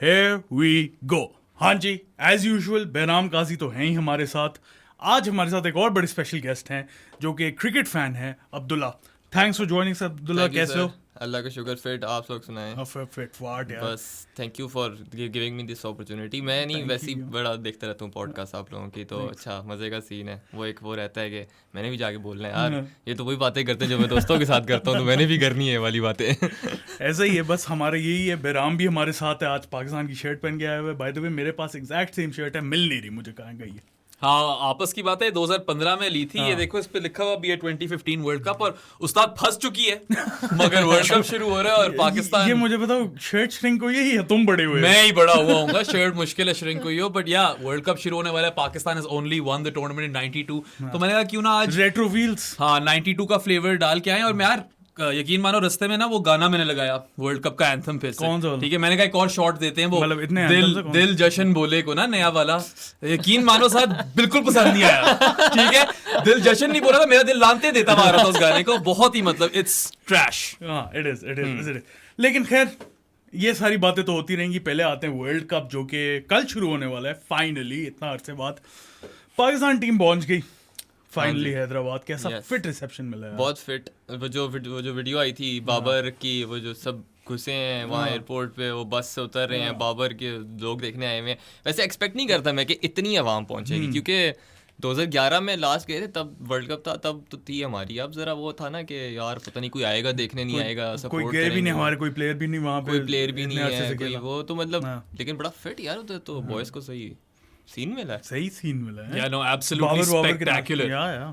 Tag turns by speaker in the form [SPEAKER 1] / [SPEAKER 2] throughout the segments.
[SPEAKER 1] Here we go. हाँ जी, as usual बेनाम काजी तो हैं ही हमारे साथ. आज हमारे साथ एक और बड़े स्पेशल गेस्ट हैं जो कि क्रिकेट फैन हैं, Abdullah. Thanks for joining sir. Abdullah, कैसे हो?
[SPEAKER 2] अल्लाह का शुक्र. फिट. आप लोग सुनाएं.
[SPEAKER 1] फिट वाट यार.
[SPEAKER 2] बस thank you for giving me this opportunity. मैं नहीं वैसे ही बड़ा देखता रहता हूँ पॉडकास्ट आप लोगों की, तो अच्छा मज़े का सीन है. वो रहता है कि मैंने भी जाके बोलना है यार, ये तो वही बातें करते हैं जो मैं दोस्तों के साथ करता हूँ, तो मैंने भी करनी है वाली बातें.
[SPEAKER 1] ऐसा ही है, बस हमारा यही है. बेराम भी हमारे साथ है, आज पाकिस्तान की शर्ट पहन के आया हुआ है. बाय द वे मेरे पास एग्जैक्ट सेम शर्ट है, मिल नहीं रही मुझे, कहाँ गई है.
[SPEAKER 3] हाँ, आपस की बात है. 2015 में ली थी. ये देखो, इस पे लिखा हुआ भी है 2015 वर्ल्ड कप, और उस्ताद फंस चुकी है. मगर वर्ल्ड कप शुरू हो रहा है और पाकिस्तान.
[SPEAKER 1] ये मुझे बताओ, शर्ट श्रिंक हुई है या तुम बड़े हुए?
[SPEAKER 3] मैं ही बड़ा हुआ हूँ. शर्ट मुश्किल है श्रिंक हुई हो, बट या वर्ल्ड कप शुरू होने वाला है. Pakistan has only one the tournament इन 92. तो मैंने कहा क्यों ना आज
[SPEAKER 1] रेट्रो व्हील्स,
[SPEAKER 3] हाँ 92 का फ्लेवर डाल के आए. और मैं यार यकीन मानो रास्ते में ना वो गाना मैंने लगाया वर्ल्ड कप का एंथम फिर से.
[SPEAKER 1] कौन सा?
[SPEAKER 3] ठीक है, मैंने कहा एक और शॉट देते हैं. वो
[SPEAKER 1] मतलब इतने
[SPEAKER 3] दिल जशन बोले को ना, नया वाला. यकीन मानो साथ बिल्कुल पसंद नहीं आया. ठीक है, दिल जशन नहीं बोला था, मेरा दिल लानते देता मार रहा था उस गाने को. बहुत ही मतलब इट्स ट्रैश.
[SPEAKER 1] It is. लेकिन खैर, ये सारी बातें तो होती रहेंगी. पहले आते हैं वर्ल्ड कप, जो कि कल शुरू होने वाला है. फाइनली इतना अरसे बाद पाकिस्तान टीम पहुंच गई फाइनली हैदराबाद. कैसा फिट रिसेप्शन मिला है?
[SPEAKER 2] बहुत फिट. वो जो वीडियो आई थी बाबर की, वो जो सब घुसे हैं वहाँ एयरपोर्ट पे, वो बस से उतर रहे हैं, बाबर के लोग देखने आए हुए हैं. वैसे एक्सपेक्ट नहीं करता मैं कि इतनी आवाम पहुंचेगी, क्योंकि 2011 में लास्ट गए थे, तब वर्ल्ड कप था, तब तो थी हमारी. अब जरा वो था ना कि यार पता नहीं कोई आएगा देखने, नहीं आएगा,
[SPEAKER 1] कोई गए भी नहीं, हमारे कोई प्लेयर भी नहीं वहाँ पे,
[SPEAKER 2] कोई प्लेयर भी नहीं है कोई, वो तो मतलब. लेकिन बड़ा फिट यार उधर तो बॉयज को सही सीन मिला है.
[SPEAKER 1] सही सीन मिला है.
[SPEAKER 3] Yeah, no, absolutely spectacular.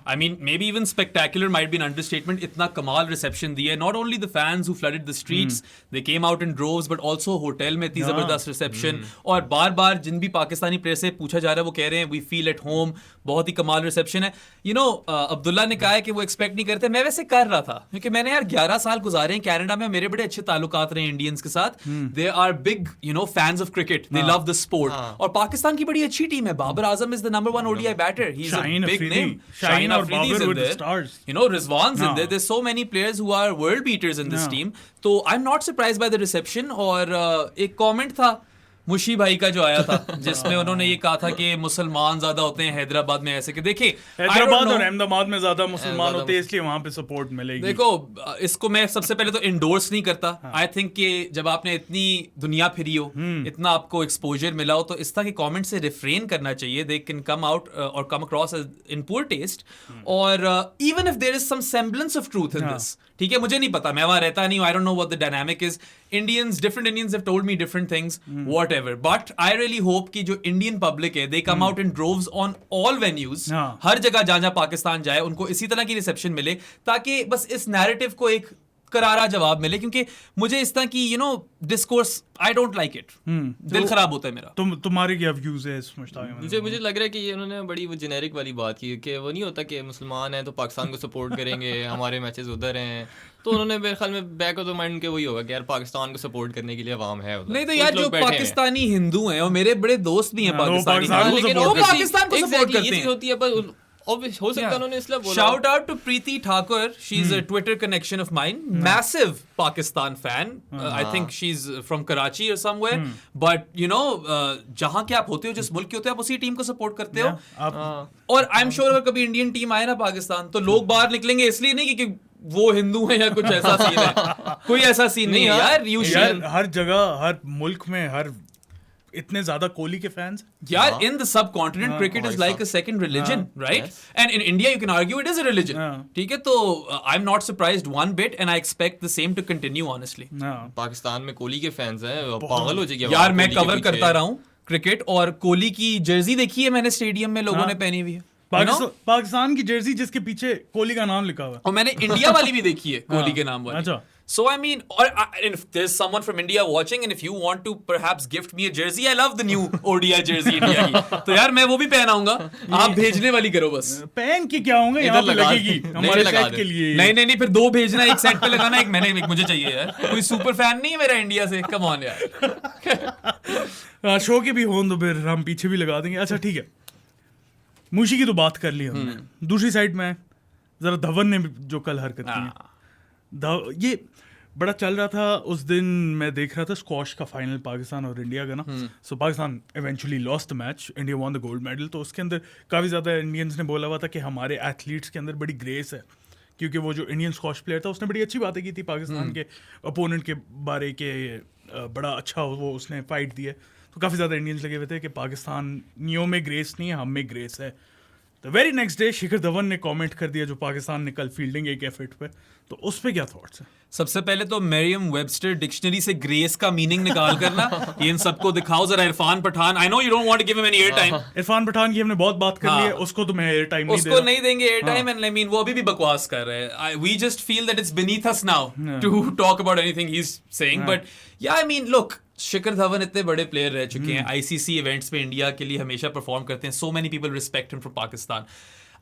[SPEAKER 3] I mean, maybe even spectacular might be an understatement. इतना कमाल reception दिया है. Not only the fans who flooded the streets, they came out in droves, but also hotel में इतनी जबरदस्त reception. और बार-बार जिन भी पाकिस्तानी प्लेयर से पूछा जा रहा है वो कह रहे हैं we feel at home. बहुत ही कमाल reception है. You know, अब्दुल्ला ने कहा है कि वो एक्सपेक्ट नहीं करते. मैं वैसे कर रहा था, क्योंकि मैंने यार 11 साल गुजारे हैं कनाडा में. मेरे बड़े अच्छे ताल्लुकात रहे हैं इंडियंस के साथ. They are big, you know, fans of cricket. They love the sport. और पाकिस्तान की बड़ी अच्छी टीम है. Babar Azam is the number one ODI batter. He's a big name.
[SPEAKER 1] Shaheen Afridi's in there.
[SPEAKER 3] You know, Rizwan's in there. There's so many players who are world beaters in this team. So I'm not surprised by the reception. और एक comment था मुशी भाई का जो आया था, जिसमें उन्होंने ये कहा था कि मुसलमान ज्यादा होते हैं हैदराबाद में. ऐसे कि देखिए,
[SPEAKER 1] हैदराबाद और अहमदाबाद में ज्यादा मुसलमान होते हैं, इसलिए वहां पे सपोर्ट मिलेगी.
[SPEAKER 3] देखो, इसको मैं सबसे पहले तो इंडोर्स नहीं करता. आई थिंक कि जब आपने इतनी दुनिया फिरी हो, इतना आपको एक्सपोजर मिला हो, तो इस तरह के कमेंट से रिफ्रेन करना चाहिए. They can come out or come across in poor taste. और even if there is some semblance of truth in this, ठीक है, मुझे नहीं पता, मैं वहां रहता नहीं हूं. आई don't know what the dynamic is. different Indians have told me different things, whatever. But I really hope कि जो Indian public है, they come out in droves on all venues. हर जगह जहाँ पाकिस्तान जाए, उनको इसी तरह की रिसेप्शन मिले, ताकि बस इस नैरेटिव को एक करारा जवाब मिले. क्योंकि मुझे इस तरह की discourse I don't like it. दिल खराब होता है मेरा.
[SPEAKER 1] तुम्हारे क्या व्यूज है इस मुश्ताक में?
[SPEAKER 2] मुझे लग रहा है कि ये उन्होंने बड़ी वो जेनेरिक वाली बात की कि वो नहीं होता कि मुसलमान हैं तो पाकिस्तान को सपोर्ट करेंगे, हमारे मैचेस उधर हैं, तो उन्होंने मेरे ख्याल में बैक ऑफ द माइंड के वही होगा कि यार पाकिस्तान को सपोर्ट करने के लिए अवाम है उधर.
[SPEAKER 3] नहीं तो यार जो पाकिस्तानी हिंदू हैं, और मेरे बड़े दोस्त भी हैं पाकिस्तानी, लेकिन वो पाकिस्तान को सपोर्ट करते हैं.
[SPEAKER 2] होती है, पर हो सकता है उन्होंने इसलिए बोला.
[SPEAKER 3] Shout out to Preeti Thakur. She's a Twitter connection of mine. Massive Pakistan fan. I think she's from Karachi or somewhere. But you know, जहाँ के आप होते हो, जिस मुल्क के होते हो, आप उसी टीम को सपोर्ट करते हो. और I'm sure अगर कभी इंडियन टीम आए ना पाकिस्तान, तो लोग बाहर निकलेंगे इसलिए नहीं कि वो हिंदू है या कुछ ऐसा सीन है. कोई ऐसा सीन नहीं है यार.
[SPEAKER 1] हर जगह, हर मुल्क में, हर इतने ज्यादा कोहली के फैंस
[SPEAKER 3] यार. in the subcontinent cricket is like a second religion, right? And in India you can argue it is a religion. ठीक है, तो I'm not surprised one bit and I expect the same to continue honestly.
[SPEAKER 2] Pakistan में कोहली के fans हैं, पागल हो जाएंगे
[SPEAKER 3] यार. मैं कवर करता रहा हूँ क्रिकेट, और कोहली की जर्सी देखी है मैंने स्टेडियम में लोगों ने पहनी हुई है.
[SPEAKER 1] पाकिस्तान की जर्सी जिसके पीछे कोहली का नाम लिखा हुआ है.
[SPEAKER 3] और मैंने इंडिया वाली भी देखी है कोहली के नाम वाली. अच्छा. So I mean, and if there's someone from India watching, and if you want to perhaps gift me a jersey, I love the new ODI jersey India की. तो यार मैं वो भी पहनाऊंगा. आप भेजने वाली करो बस.
[SPEAKER 1] पहन के क्या होंगे, यहाँ पे लगेगी हमारे सेट के लिए.
[SPEAKER 3] नहीं फिर 2 भेजना, एक सेट पे लगाना, एक मुझे चाहिए यार. कोई सुपर फैन नहीं है मेरा इंडिया से. कम ऑन यार.
[SPEAKER 1] शो के भी हो तो फिर हम पीछे भी लगा देंगे. अच्छा ठीक है, मुशी की तो बात कर ली हमने. दूसरी साइड में जरा धवन ने जो कल हरकत की, ये बड़ा चल रहा था उस दिन। मैं देख रहा था स्क्वॉश का फाइनल पाकिस्तान और इंडिया का ना। So Pakistan eventually lost the match, India won the gold medal. तो उसके अंदर काफ़ी ज़्यादा इंडियंस ने बोला हुआ था कि हमारे एथलीट्स के अंदर बड़ी ग्रेस है, क्योंकि वो जो इंडियन स्क्वॉश प्लेयर था उसने बड़ी अच्छी बातें की थी पाकिस्तान के अपोनेंट के बारे के, बड़ा अच्छा वो उसने फाइट दी है। तो काफ़ी ज़्यादा इंडियंस लगे हुए थे कि पाकिस्तानियों में ग्रेस नहीं है, हम में ग्रेस है। The very next day Shikhar Dhawan ने कमेंट कर दिया जो पाकिस्तान ने कल फील्डिंग एक एफर्ट पे, तो उस पे क्या थॉट्स हैं?
[SPEAKER 3] सबसे पहले तो मरियम वेबस्टर डिक्शनरी से ग्रेस का मीनिंग निकाल करना ये इन सबको दिखाओ जरा। Irfan Pathan, I know you don't want to give him any air time.
[SPEAKER 1] Irfan Pathan की हमने बहुत बात कर ली है, उसको तो मैं एयर टाइम नहीं दे
[SPEAKER 3] उसको
[SPEAKER 1] रहा।
[SPEAKER 3] नहीं देंगे air time, and I mean वो अभी भी बकवास कर रहे हैं। We just feel that it's beneath us now to talk about anything he's saying, but yeah, I mean look, Shikhar Dhawan इतने बड़े प्लेयर रह चुके हैं, आईसीसी इवेंट्स पे इंडिया के लिए हमेशा परफॉर्म करते हैं, so many people respect him from Pakistan.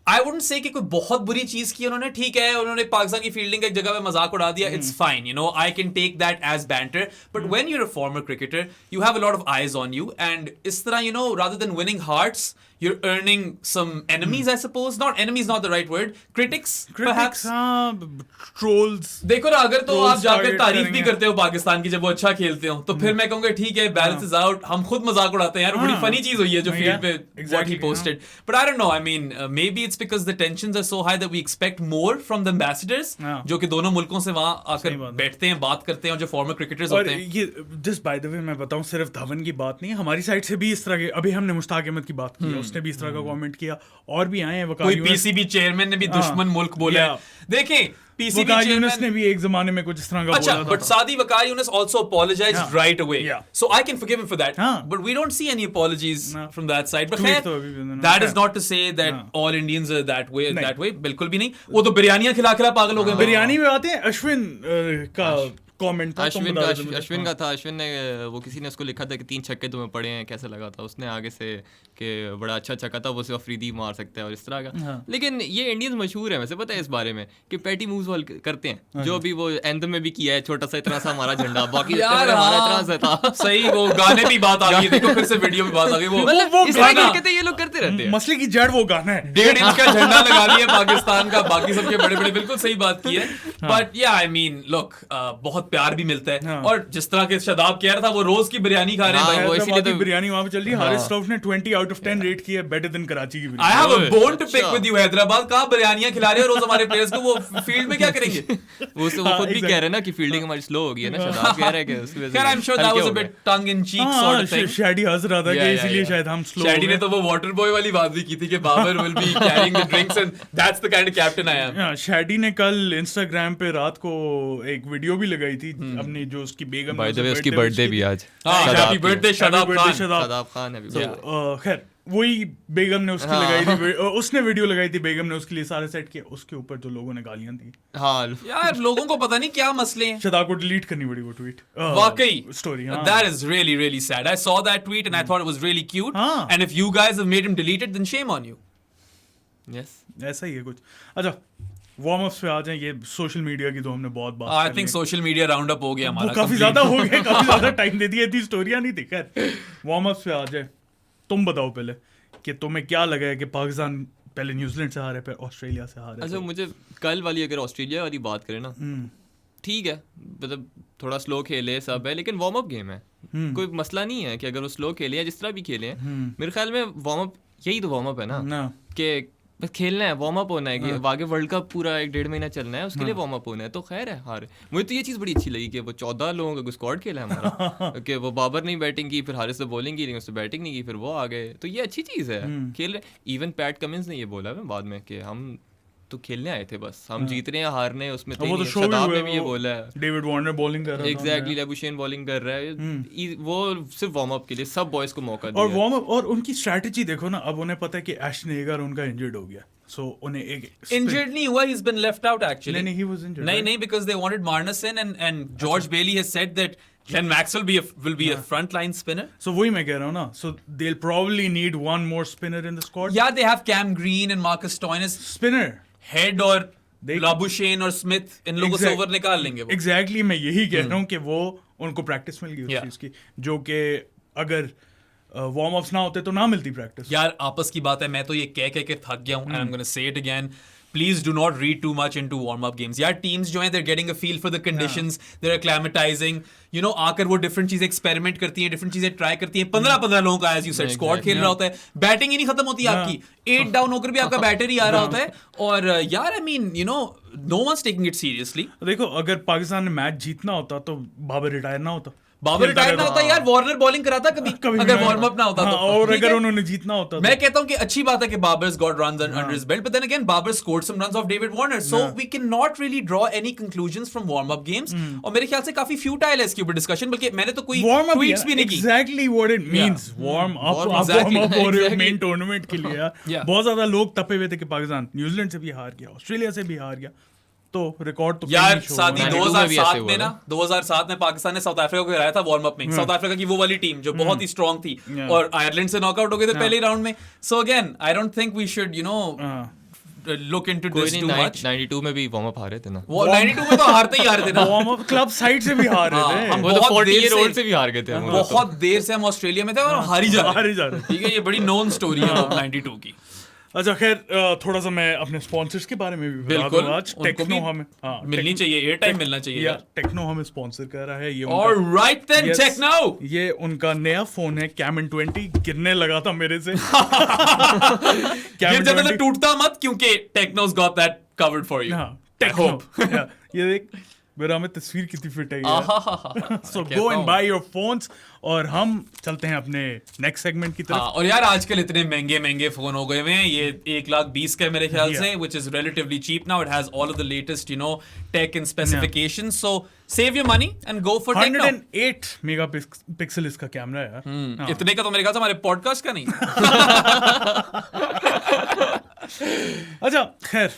[SPEAKER 3] I wouldn't say कि कोई बहुत बुरी चीज की उन्होंने, ठीक है उन्होंने पाकिस्तान की फील्डिंग का एक जगह पे मजाक उड़ा दिया, it's fine, you know, I can take that as banter, but when you are a former cricketer you have a lot of eyes on you, and इस तरह, you know, rather than winning hearts you're earning some enemies, I suppose. Not enemies, not the right word. Critics perhaps.
[SPEAKER 1] Trolls.
[SPEAKER 3] देखो ना, अगर तो
[SPEAKER 1] Trolls
[SPEAKER 3] आप जाकर
[SPEAKER 1] target
[SPEAKER 3] तारीफ भी
[SPEAKER 1] करेंगे।
[SPEAKER 3] करते हो पाकिस्तान की जब वो अच्छा खेलते हो, तो फिर मैं कहूंगा ठीक है, बैलेंस इज आउट, हम खुद मजाक उड़ाते हैं यार, बड़ी फनी चीज हुई है जो फील्ड पे what he posted. But I don't know, I mean maybe it's because the tensions are so high that we expect more from the ambassadors, जो कि दोनों मुल्कों से वहां आकर बैठते हैं, बात करते हैं, और जो फॉर्मर क्रिकेटर्स
[SPEAKER 1] और
[SPEAKER 3] होते हैं।
[SPEAKER 1] ये जस्ट बाय द वे मैं बताऊं, सिर्फ धवन की बात नहीं है, हमारी साइड से भी इस तरह के, अभी हमने मुश्ताक अहमद की बात की, उसने भी इस तरह का कमेंट किया, और भी आए हैं।
[SPEAKER 3] कोई पीसीबी चेयरमैन ने भी दुश्मन मुल्क बोला है। देखें, पीसीबी
[SPEAKER 1] यूनुस ने भी एक जमाने में कुछ इस तरह का
[SPEAKER 3] अच्छा,
[SPEAKER 1] बोला था।
[SPEAKER 3] but Saadi Waqar Yunus also apologized right away.
[SPEAKER 1] Yeah.
[SPEAKER 3] So I can forgive him for that.
[SPEAKER 1] हाँ.
[SPEAKER 3] But we don't see any apologies from that side. But
[SPEAKER 1] Tweet
[SPEAKER 3] खैर,
[SPEAKER 1] तो अभी भी उन्होंने-
[SPEAKER 3] that is not to say that all Indians are that way. बिल्कुल भी नहीं। वो तो बिरयानियां खिला खिला पागल हो गए।
[SPEAKER 1] बिरयानी में आते हैं। अश्विन का कमेंट था, तुम
[SPEAKER 2] अश्विन
[SPEAKER 1] बता
[SPEAKER 2] का
[SPEAKER 1] दो मुझे।
[SPEAKER 2] अश्विन का था। अश्विन ने वो किसी ने उसको लिखा था कि 3 छक्के तुम्हें पड़े हैं, कैसा लगा था? उसने आगे से कि बड़ा अच्छा छक्का था, वो सिर्फ अफरीदी मार सकता है और इस तरह का। लेकिन ये इंडियंस मशहूर है वैसे, पता है इस बारे में, कि पैटी मूव्स वाल करते हैं, जो अभी वो एंथम में भी किया है, छोटा सा इतना सा हमारा झंडा, बाकी
[SPEAKER 3] यार
[SPEAKER 2] हमारा इतना सा था।
[SPEAKER 3] सही, वो गाने भी बात आ गई, देखो फिर से वीडियो में बात आ गई। वो
[SPEAKER 2] मतलब इस तरह
[SPEAKER 3] गाना
[SPEAKER 2] के कहते ये लोग करते रहते हैं।
[SPEAKER 1] मसले की जड़ वो गाना है।
[SPEAKER 3] 1.5 इंच का झंडा लगा लिया पाकिस्तान का, बाकी सबके बड़े बड़े, बिल्कुल सही बात की है। बट या आई मीन लुक, बहुत प्यार भी मिलता है, और जिस तरह के शादाब कह रहा था, वो रोज की बिरयानी खा रहे हैं भाई।
[SPEAKER 2] वो इसीलिए तो
[SPEAKER 1] बिरयानी वहां पे चल रही है। हारिस रऊफ ने 20 out of 10 रेट किया, बेटर देन कराची की
[SPEAKER 3] I
[SPEAKER 1] biryani.
[SPEAKER 3] have a bone to pick with you, Hyderabad. कहाँ बिरयानियां खिला रहे हो रोज हमारे प्लेयर्स को, वो फील्ड में क्या करेंगे?
[SPEAKER 2] वो खुद भी कह रहे हैं ना कि फील्डिंग हमारी स्लो हो गई है ना, शादाब कह रहे हैं कि उसकी वजह से
[SPEAKER 3] खैर, I'm sure that
[SPEAKER 2] हल्के
[SPEAKER 3] was
[SPEAKER 2] हो
[SPEAKER 3] a
[SPEAKER 2] गए।
[SPEAKER 3] bit tongue in cheek sort of thing.
[SPEAKER 1] Shady हंस रहा था कि इसीलिए शायद हम स्लो।
[SPEAKER 3] शैडी ने तो वो वाटर बॉय वाली बात भी की थी कि Babar will be carrying the drinks and that's the kind of captain I am.
[SPEAKER 1] Shady ने कल इंस्टाग्राम पे रात को एक वीडियो भी लगाई थी अपनी, जो उसकी बेगम,
[SPEAKER 2] बाय द वे उसकी बर्थडे भी आज।
[SPEAKER 3] Happy birthday Shadab Khan.
[SPEAKER 2] शादाब खान है।
[SPEAKER 1] खैर वही बेगम ने उसकी लगाई थी, उसने वीडियो लगाई थी, बेगम ने उसके लिए सारे सेट किया, उसके ऊपर जो लोगों ने गालियां दी।
[SPEAKER 2] हाँ
[SPEAKER 3] यार लोगों को पता नहीं क्या मसले हैं।
[SPEAKER 1] शादाब को डिलीट करनी पड़ी वो ट्वीट।
[SPEAKER 3] वाकई
[SPEAKER 1] story.
[SPEAKER 3] that is really really sad. I saw that tweet and I thought it was really cute.
[SPEAKER 1] हाँ.
[SPEAKER 3] And if you guys have made him delete it, then shame on you.
[SPEAKER 2] Yes,
[SPEAKER 1] ऐसा ही है कुछ। अच्छा, warm ups पे आ जाएं। ये social media की तो हमने बहुत बात
[SPEAKER 3] I think social media roundup हो गया हमारा।
[SPEAKER 1] काफी ज्यादा हो गया, काफी ज्यादा टाइम दे दिया, इतनी स्टोरियां नहीं थी। खैर वार्म अप्स पे आ जाए। तुम बताओ पहले कि तुम्हें क्या लगा है कि पाकिस्तान पहले न्यूजीलैंड से हारे, फिर ऑस्ट्रेलिया से हारे।
[SPEAKER 2] अच्छा मुझे कल वाली अगर ऑस्ट्रेलिया वाली बात करें ना, ठीक है, मतलब थोड़ा स्लो खेले सब है, लेकिन वार्म अप गेम है, कोई मसला नहीं है कि अगर वो स्लो खेले या जिस तरह भी खेले हैं। मेरे ख्याल में वार्म अप, यही तो वार्म अप है ना, कि बस खेलना है, वार्म अप होना है कि आगे वर्ल्ड कप पूरा 1.5 महीना चलना है, उसके लिए वार्म अप होना है। तो खैर है हार। मुझे तो ये चीज़ बड़ी अच्छी लगी कि वो 14 लोगों का स्क्वाड खेला है हमारा, कि वो बाबर नहीं बैटिंग की, फिर हारिस ने बॉलिंग की, लेकिन उसने बैटिंग नहीं की, फिर वो आ गए। तो ये अच्छी चीज़ है, खेल रहे। इवन पैट कमिंस ने ये बोला है बाद में कि हम तो खेलने आए थे, बस हम जीत रहे हैं हार रहे हैं उसमें।
[SPEAKER 1] वो तो
[SPEAKER 2] शदाब ने भी ये बोला है,
[SPEAKER 1] डेविड वार्नर बॉलिंग कर रहा है,
[SPEAKER 2] एग्जैक्टली, लेबुशेन बॉलिंग कर रहा है, वो सिर्फ वार्म अप के लिए सब बॉयज को मौका दिया।
[SPEAKER 1] और वार्म अप और उनकी स्ट्रेटजी देखो ना, अब उन्हें पता है कि एशन एगर उनका इंजर्ड हो गया, सो उन्हें एक
[SPEAKER 3] Injured नहीं हुआ, he's been left out actually.
[SPEAKER 1] नहीं, he was injured,
[SPEAKER 3] नहीं
[SPEAKER 1] right?
[SPEAKER 3] नहीं, because they wanted Marnus in, and George Bailey has said that Glenn Maxwell will be a frontline spinner.
[SPEAKER 1] So वही मैं कह रहा हूँ ना, so they'll probably need one more spinner in the squad.
[SPEAKER 3] Yeah, they have Cam Green and Marcus Stoinis.
[SPEAKER 1] Spinner.
[SPEAKER 3] Head और Labuschagne और Smith, इन लोगों से ओवर निकाल लेंगे वो।
[SPEAKER 1] एग्जैक्टली मैं यही कह रहा हूँ कि वो उनको प्रैक्टिस मिल गई उस चीज की, जो कि अगर वार्म अप्स ना होते तो ना मिलती प्रैक्टिस।
[SPEAKER 3] यार आपस की बात है, मैं तो ये कह के थक गया हूँ, and I'm gonna say it again. please do not read too much into warm-up games. यार teams जो हैं they're getting a feel for the conditions, they're acclimatizing, you know, आकर वो different चीजें experiment करती हैं, different चीजें try करती हैं. 15 लोगों का as you said squad खेल रहा होता है, बैटिंग ही नहीं खत्म होती आपकी, 8 डाउन होकर भी आपका बैटर ही आ रहा होता है. और यार I mean you know no one's taking it seriously.
[SPEAKER 1] देखो अगर पाकिस्तान ने मैच जीतना होता तो बाबर रिटायर ना होता.
[SPEAKER 3] बाबर रिटायर ना होता यार, वार्नर बॉलिंग कराता कभी अगर वार्म अप ना होता तो.
[SPEAKER 1] और
[SPEAKER 3] ठीक
[SPEAKER 1] अगर
[SPEAKER 3] है?
[SPEAKER 1] उन्होंने जीतना होता
[SPEAKER 3] मैं कहता हूं कि अच्छी बात है कि Babar's got runs under his belt, but then again Babar scored some runs off David Warner, so we cannot really draw any conclusions from warm up games. और मेरे ख्याल से काफी futile है इसके ऊपर डिस्कशन, बल्कि मैंने तो कोई tweets भी नहीं की.
[SPEAKER 1] Exactly what it means. Warm up
[SPEAKER 2] Warm
[SPEAKER 1] warm
[SPEAKER 2] exactly,
[SPEAKER 1] up हो रहे हो
[SPEAKER 2] exactly.
[SPEAKER 1] मेन टूर्नामेंट के लिए यार.
[SPEAKER 3] Yeah.
[SPEAKER 1] बहुत ज्यादा लोग तपे हुए थे कि पाकिस्तान न्यूजीलैंड से भी हार गया, ऑस्ट्रेलिया से भी हार गया, तो रिकॉर्ड तो
[SPEAKER 3] यार
[SPEAKER 1] finish हो
[SPEAKER 3] सादी
[SPEAKER 1] गया.
[SPEAKER 3] 2007 में ना 2007 में पाकिस्तान ने साउथ अफ्रीका को हराया था वार्म अप में. साउथ अफ्रीका की वो वाली टीम जो बहुत ही स्ट्रांग थी और आयरलैंड से नॉकआउट हो गए थे पहले राउंड में. So again I don't think we should you know look into
[SPEAKER 2] कोई
[SPEAKER 3] this too
[SPEAKER 2] नहीं,
[SPEAKER 3] much.
[SPEAKER 2] 92 में भी वार्म अप हारे थे ना.
[SPEAKER 3] वो 92 में तो हारते ही हारते ना.
[SPEAKER 1] वार्म अप क्लब साइड से भी हार
[SPEAKER 3] हाँ,
[SPEAKER 1] रहे थे.
[SPEAKER 3] हम
[SPEAKER 2] वो तो
[SPEAKER 3] बहुत
[SPEAKER 2] 40
[SPEAKER 3] देर
[SPEAKER 2] ईयर
[SPEAKER 3] से-
[SPEAKER 2] ओल्ड से भी हार गए थे हम.
[SPEAKER 3] बहुत देर से हम ऑस्ट्रेलिया में थे और हार ही जा रहे
[SPEAKER 1] हार ही जा रहे थे.
[SPEAKER 3] ठीक है, ये बड़ी नोन स्टोरी है 92 की.
[SPEAKER 1] अच्छा खैर थोड़ा सा मैं अपने स्पॉन्सर्स के बारे में भी बता
[SPEAKER 3] बिल्कुल,
[SPEAKER 1] दूं. आज
[SPEAKER 3] उनको
[SPEAKER 1] टेक्नो
[SPEAKER 3] भी
[SPEAKER 1] हमें
[SPEAKER 3] मिलनी चाहिए, एयर टाइम मिलना चाहिए यार.
[SPEAKER 1] टेक्नो हमें स्पॉन्सर कर रहा है. ये
[SPEAKER 3] और राइट देन
[SPEAKER 1] Yes.
[SPEAKER 3] टेक्नो,
[SPEAKER 1] ये उनका नया फोन है कैमन 20. गिरने लगा था मेरे से.
[SPEAKER 3] ये
[SPEAKER 1] Camon
[SPEAKER 3] जब
[SPEAKER 1] 20
[SPEAKER 3] टूटता मत क्योंकि टेक्नो's got that covered for you.
[SPEAKER 1] हाँ,
[SPEAKER 3] I
[SPEAKER 1] Tecno.
[SPEAKER 3] hope.
[SPEAKER 1] Yeah, ये देख मेरा में तस्वीर कितनी फिट है.
[SPEAKER 3] आहाहाहा.
[SPEAKER 1] सो
[SPEAKER 3] कहता
[SPEAKER 1] गो एंड
[SPEAKER 3] हूँ.
[SPEAKER 1] By your phones. और हम चलते हैं अपने नेक्स्ट सेगमेंट की
[SPEAKER 3] हाँ,
[SPEAKER 1] तरफ.
[SPEAKER 3] और यार आजकल इतने महंगे फोन हो गए हुए हैं. ये 1,20,000 का है मेरे ख्याल से, which is relatively cheap now. It has all of the latest, you know, tech and specifications. So save your money and go for Tecno.
[SPEAKER 1] 108 megapixel इसका कैमरा है यार. हाँ.
[SPEAKER 3] इतने का तो मेरे ख्याल से हमारे पॉडकास्ट का नहीं.
[SPEAKER 1] अच्छा खैर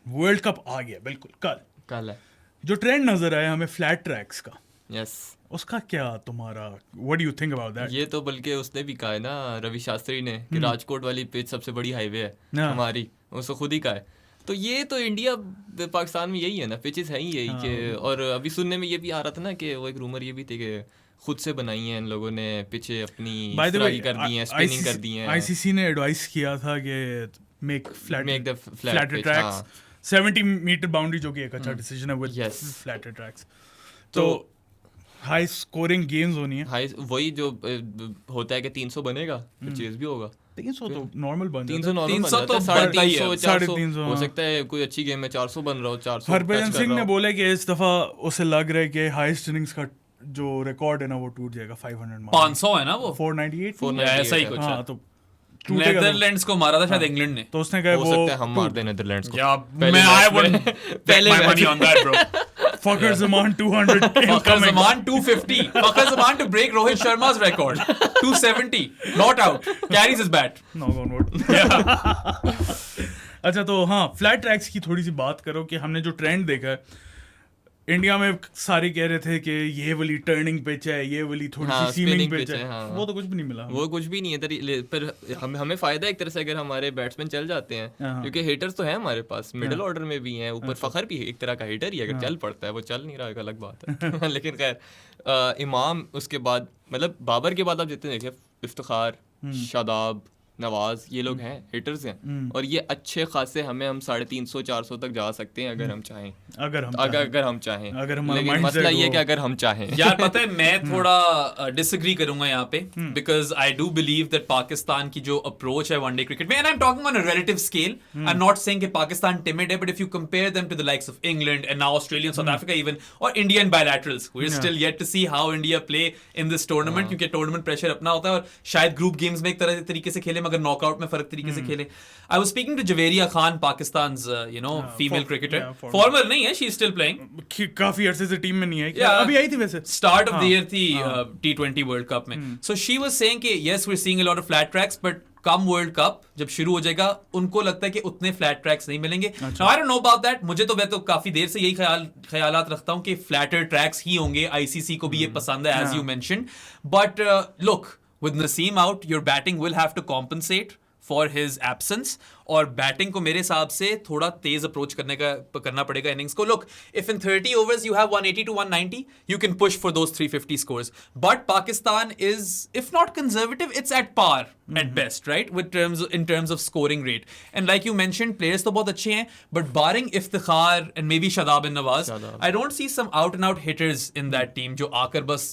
[SPEAKER 1] वर्ल्ड कप आ गया बिल्कुल
[SPEAKER 2] कल है.
[SPEAKER 1] जो ट्रेंड नजर आया हमें फ्लैट ट्रैक्स का,
[SPEAKER 2] यस,
[SPEAKER 1] उसका क्या तुम्हारा what do you think about that?
[SPEAKER 2] ये तो बल्कि उसने भी कहा है ना, रवि शास्त्री ने, कि राजकोट वाली पिच सबसे बड़ी हाईवे है
[SPEAKER 1] हाँ.
[SPEAKER 2] हमारी. उसको खुद ही कहा है. तो ये तो इंडिया पाकिस्तान में यही है ना, पिचेस है ही यही कि. और अभी सुनने में ये भी आ रहा था ना कि वो एक रूमर ये भी थी कि खुद से बनाई है इन लोगों ने पिचे, अपनी फ्राई कर दी हैं, स्पिनिंग कर दी हैं.
[SPEAKER 1] आईसीसी ने एडवाइस किया था कि make
[SPEAKER 2] Make the flat
[SPEAKER 1] flat
[SPEAKER 2] pitch,
[SPEAKER 1] tracks
[SPEAKER 2] हाँ.
[SPEAKER 1] 70 मीटर बाउंड्री, जो कि एक अच्छा डिसीजन है विद
[SPEAKER 2] Yes.
[SPEAKER 1] Flat tracks. तो हाई स्कोरिंग गेम्स होनी है.
[SPEAKER 2] हाई वही जो होता है कि 300 बनेगा फिर चेज भी होगा.
[SPEAKER 1] 300 तो नॉर्मल बन
[SPEAKER 2] 300 नॉर्मल
[SPEAKER 3] 300
[SPEAKER 2] बन
[SPEAKER 3] तो
[SPEAKER 2] जाता है.
[SPEAKER 3] बनता ही है.
[SPEAKER 2] 350 400
[SPEAKER 1] 350,
[SPEAKER 2] हो
[SPEAKER 1] हाँ.
[SPEAKER 2] सकता है. कोई अच्छी गेम में 400 बन रहा हो, 400
[SPEAKER 1] हरभजन
[SPEAKER 2] touch कर
[SPEAKER 1] सिंह
[SPEAKER 2] रहा
[SPEAKER 1] ने
[SPEAKER 2] हो.
[SPEAKER 1] बोला कि इस दफा उसे लग रहा है कि हाईएस्ट इनिंग्स का जो रिकॉर्ड है ना वो टूट जाएगा 500 मार्क.
[SPEAKER 3] 500 है ना वो.
[SPEAKER 1] 498
[SPEAKER 2] 498
[SPEAKER 3] ऐसा ही
[SPEAKER 2] है.
[SPEAKER 3] कुछ
[SPEAKER 1] हाँ
[SPEAKER 3] है.
[SPEAKER 1] तो टूटेगा तो.
[SPEAKER 3] नेदरलैंड्स को मारा था शायद इंग्लैंड ने.
[SPEAKER 1] तो उसने कहा
[SPEAKER 2] हो
[SPEAKER 1] वो
[SPEAKER 2] सकता है हम मार दें नेदरलैंड्स को.
[SPEAKER 3] या
[SPEAKER 2] पहले
[SPEAKER 3] मैं
[SPEAKER 2] match
[SPEAKER 3] आई
[SPEAKER 2] में-
[SPEAKER 3] वुडंट
[SPEAKER 2] पहले
[SPEAKER 3] bet my
[SPEAKER 2] match
[SPEAKER 3] money on that, bro.
[SPEAKER 1] Fakhar Zaman 200
[SPEAKER 3] Fakhar
[SPEAKER 1] incoming.
[SPEAKER 3] Zaman 250. Fakhar Zaman to break Rohit Sharma's record. 270. Not out. Carries his bat.
[SPEAKER 1] Knock on wood. अच्छा तो हाँ फ्लैट ट्रैक्स की थोड़ी सी बात करो कि हमने जो ट्रेंड देखा है इंडिया में, सारे कह रहे थे कि ये वाली टर्निंग पिच है, ये वाली थोड़ी
[SPEAKER 2] हाँ,
[SPEAKER 1] सी सीमिंग
[SPEAKER 2] spinning
[SPEAKER 1] पिच
[SPEAKER 2] pitch
[SPEAKER 1] है.
[SPEAKER 2] है, हाँ.
[SPEAKER 1] वो तो कुछ भी नहीं मिला.
[SPEAKER 2] वो कुछ भी नहीं है पर हमें फायदा है एक तरह से अगर हमारे बैट्समैन चल जाते हैं,
[SPEAKER 1] हाँ.
[SPEAKER 2] क्योंकि हिटर्स तो है हमारे पास, मिडिल ऑर्डर में भी हैं. ऊपर
[SPEAKER 1] अच्छा.
[SPEAKER 2] फखर भी एक तरह का हिटर ही है, अगर चल पड़ता है. वो चल नहीं रहा एक अलग बात है. लेकिन खैर इमाम, उसके बाद मतलब बाबर के बाद आप जितने देखे, इफ्तिखार, शादाब, नवाज, ये लोग हैं, हिटर्स हैं. और ये अच्छे खासे हम 350-400 तक जा सकते हैं अगर हम चाहें.
[SPEAKER 1] अगर हम
[SPEAKER 2] अगर हम चाहें.
[SPEAKER 1] अगर हमारा
[SPEAKER 2] लेकिन
[SPEAKER 1] mindset
[SPEAKER 2] मसला ये
[SPEAKER 1] वो-
[SPEAKER 2] कि अगर हम चाहें.
[SPEAKER 3] यार पता है मैं थोड़ा डिसएग्री करूंगा यहाँ पे, because I do believe that Pakistan की जो अप्रोच है वनडे क्रिकेट में, and I am talking on a relative scale, I am not saying कि पाकिस्तान टिमिड है, but if you compare them to the likes of England and now Australia, South Africa even, और Indian bilaterals, we are still yet to see how India play in this tournament, क्योंकि tournament pressure अपना होता है और शायद group games में एक तरह तरीके से खेले मगर नॉकआउट में फर्क तरीके से खेले. I was speaking to Javeria Khan, Pakistan's you know female cricketer, former नहीं है, शी इज स्टिल प्लेइंग,
[SPEAKER 1] काफी अरसे से टीम में नहीं है.
[SPEAKER 3] Yeah.
[SPEAKER 1] अभी आई थी वैसे.
[SPEAKER 3] स्टार्ट ऑफ द ईयर थी T20 वर्ल्ड कप में. सो शी वाज सेइंग कि yes we are seeing a lot of flat tracks, but come world cup जब शुरू हो जाएगा उनको लगता है कि उतने फ्लैट ट्रैक्स नहीं मिलेंगे. Now I don't know about that. मुझे तो मैं तो काफी देर से यही ख्यालात रखता हूं कि फ्लैटर ट्रैक्स ही होंगे. आईसीसी को भी ये पसंद है, as you mentioned. But look, with Naseem out, your batting will have to compensate for his absence. और बैटिंग को मेरे हिसाब से थोड़ा तेज अप्रोच करना पड़ेगा इनिंग्स को. Look, if in 30 overs you have 180 to 190, you can push for those 350 scores. But Pakistan is, if not conservative, it's at par at best, right? In terms of scoring rate. And like you mentioned, players तो बहुत अच्छे हैं, but barring Iftikhar and maybe Shadab and Nawaz, I don't see some out and out hitters in that team जो आकर बस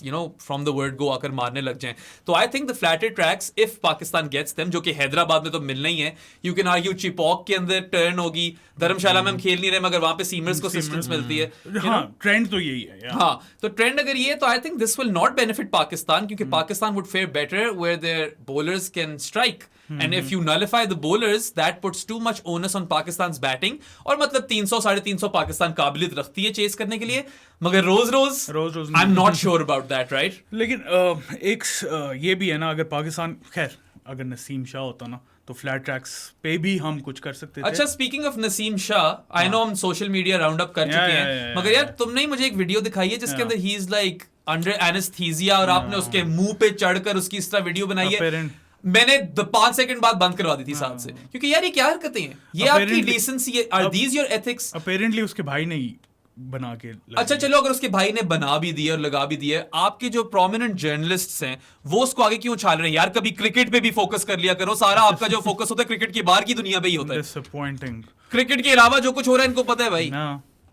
[SPEAKER 3] from the word go आकर मारने लग जाएं. तो I think the flatter tracks, if Pakistan gets them, जो कि हैदराबाद में तो मिलना ही है, you can argue चिपॉक के अंदर टर्न होगी, धर्मशाला में हम खेल नहीं रहे मगर वहां पे सीमर्स को असिस्टेंस मिलती है.
[SPEAKER 1] हाँ, ट्रेंड तो यही है.
[SPEAKER 3] हाँ, तो ट्रेंड अगर ये, तो I think this will not benefit Pakistan, क्योंकि Pakistan would fare better where their bowlers can strike. And if you nullify the bowlers, that puts too much onus on Pakistan's batting. और मतलब 300-350 पाकिस्तान काबिलियत रखती है चेस करने के लिए, मगर रोज I'm not sure about that, right?
[SPEAKER 1] लेकिन एक ये भी है ना, अगर पाकिस्तान, खैर अगर नसीम शाह होता ना तो फ्लैट ट्रैक्स पे भी हम कुछ कर सकते थे.
[SPEAKER 3] अच्छा, speaking of Naseem Shah, I know हम सोशल मीडिया राउंड अप कर चुके हैं, मगर यार तुमने ही मुझे एक वीडियो दिखाई है जिसके अंदर he is like under anaesthesia और आपने उसके मुंह पे चढ़कर उसकी इस तरह वीडियो बनाई है. मैंने 5 सेकंड बाद बंद करवा दी थी साथ से, क्योंकि यार ये क्या हरकतें हैं, ये आपकी डिसेंसी है, आर दीज योर एथिक्स?
[SPEAKER 1] अपीयरेंटली उसके भाई ने ही बना के.
[SPEAKER 3] अच्छा चलो, अगर उसके भाई ने बना भी दिया और लगा भी दिया, आपके जो प्रोमिनेंट जर्नलिस्ट्स हैं वो उसको आगे क्यों उछाल रहे हैं? यार कभी क्रिकेट पे भी फोकस कर लिया करो. सारा आपका जो फोकस होता है क्रिकेट की बाहर की दुनिया पे ही होता है.
[SPEAKER 1] डिसअपॉइंटिंग.
[SPEAKER 3] क्रिकेट के अलावा जो कुछ हो रहा है इनको पता है भाई.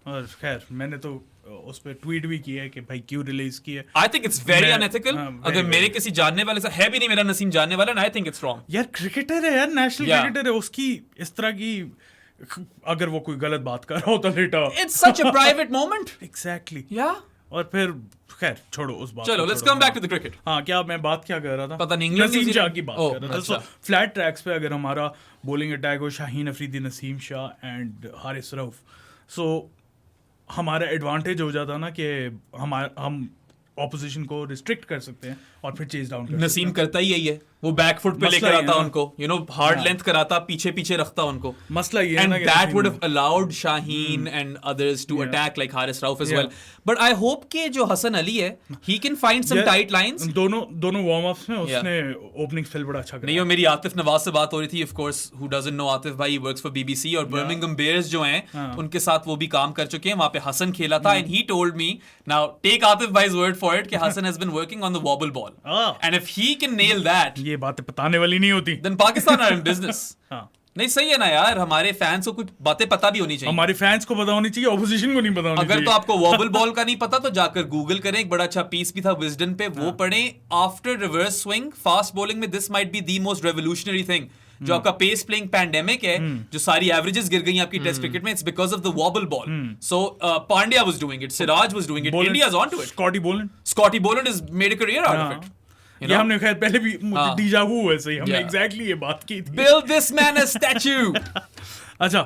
[SPEAKER 1] और खैर मैंने तो उस पे ट्वीट भी किया है कि भाई क्यों रिलीज किया.
[SPEAKER 3] I think it's very unethical. अगर मेरे किसी जानने वाले से है भी नहीं, मेरा नसीम जानने वाला, and I think it's wrong.
[SPEAKER 1] यार क्रिकेटर है यार, नेशनल क्रिकेटर है, उसकी इस तरह की अगर वो कोई गलत बात कर रहा होता लेटा,
[SPEAKER 3] it's such a private moment.
[SPEAKER 1] Exactly.
[SPEAKER 3] या
[SPEAKER 1] और फिर खैर छोड़ो उस बात.
[SPEAKER 3] चलो let's come back to the cricket.
[SPEAKER 1] हाँ, क्या मैं बात क्या कर रहा था?
[SPEAKER 3] पता नहीं, इंग्लैंड
[SPEAKER 1] नसीम शाह की बात कर रहा था.
[SPEAKER 3] अच्छा.
[SPEAKER 1] सो फ्लैट ट्रैक्स पे अगर हमारा बॉलिंग अटैक हो शाहीन अफरीदी, नसीम शाह एंड हारिस रऊफ, सो हमारा एडवांटेज हो जाता ना कि हम ऑपोजिशन को रिस्ट्रिक्ट कर सकते हैं और फिर चेज डाउन कर.
[SPEAKER 3] नसीम करता ही यही है, वो बैक फुट पे लेकर आता उनको, हार्ड लेंथ कराता, पीछे पीछे रखता उनको.
[SPEAKER 1] मसला ये है
[SPEAKER 3] and
[SPEAKER 1] ना कि
[SPEAKER 3] that would have allowed Shaheen and others to attack like Haris Rauf as well. But I hope कि जो हसन अली है, he can find some tight lines.
[SPEAKER 1] दोनों वार्म अप्स में उसने ओपनिंग स्पेल बड़ा अच्छा किया.
[SPEAKER 3] नहीं, मेरी आतिफ नवाज से बात हो रही थी, of course, who doesn't know Atif भाई, he works for BBC, और Birmingham Bears जो हैं उनके साथ वो भी काम कर चुके हैं. वहाँ पे हसन खेला था, and he told me, now take Atif भाई's word for it, कि Hasan has been working on the wobble ball, and if he can nail that,
[SPEAKER 1] ये बातें बताने वाली नहीं होती,
[SPEAKER 3] then Pakistan are in business. नहीं सही है ना यार, हमारे फैंस को कुछ बातें पता भी होनी चाहिए.
[SPEAKER 1] हमारे फैंस को पता होनी चाहिए, ऑपोजिशन को नहीं पता होनी चाहिए.
[SPEAKER 3] अगर तो आपको वॉबल बॉल का नहीं पता तो जाकर गूगल करें, एक बड़ा अच्छा पीस भी था विजडन पे, वो पढ़ें. After reverse swing fast bowling में this might be the most revolutionary thing. जो आपका पेस प्लेइंग पैंडेमिक है, जो सारी एवरेजेस गिर गई आपकी टेस्ट क्रिकेट में, it's because of the wobble ball. So Pandya was doing it, Siraj was doing it, India is on to it. Scotty Boland is made a career out of it.
[SPEAKER 1] ये हमने खैर पहले भी डीजा वू वैसे ही हमने एग्जैक्टली ये बात की थी.
[SPEAKER 3] Build this man a statue.
[SPEAKER 1] अच्छा,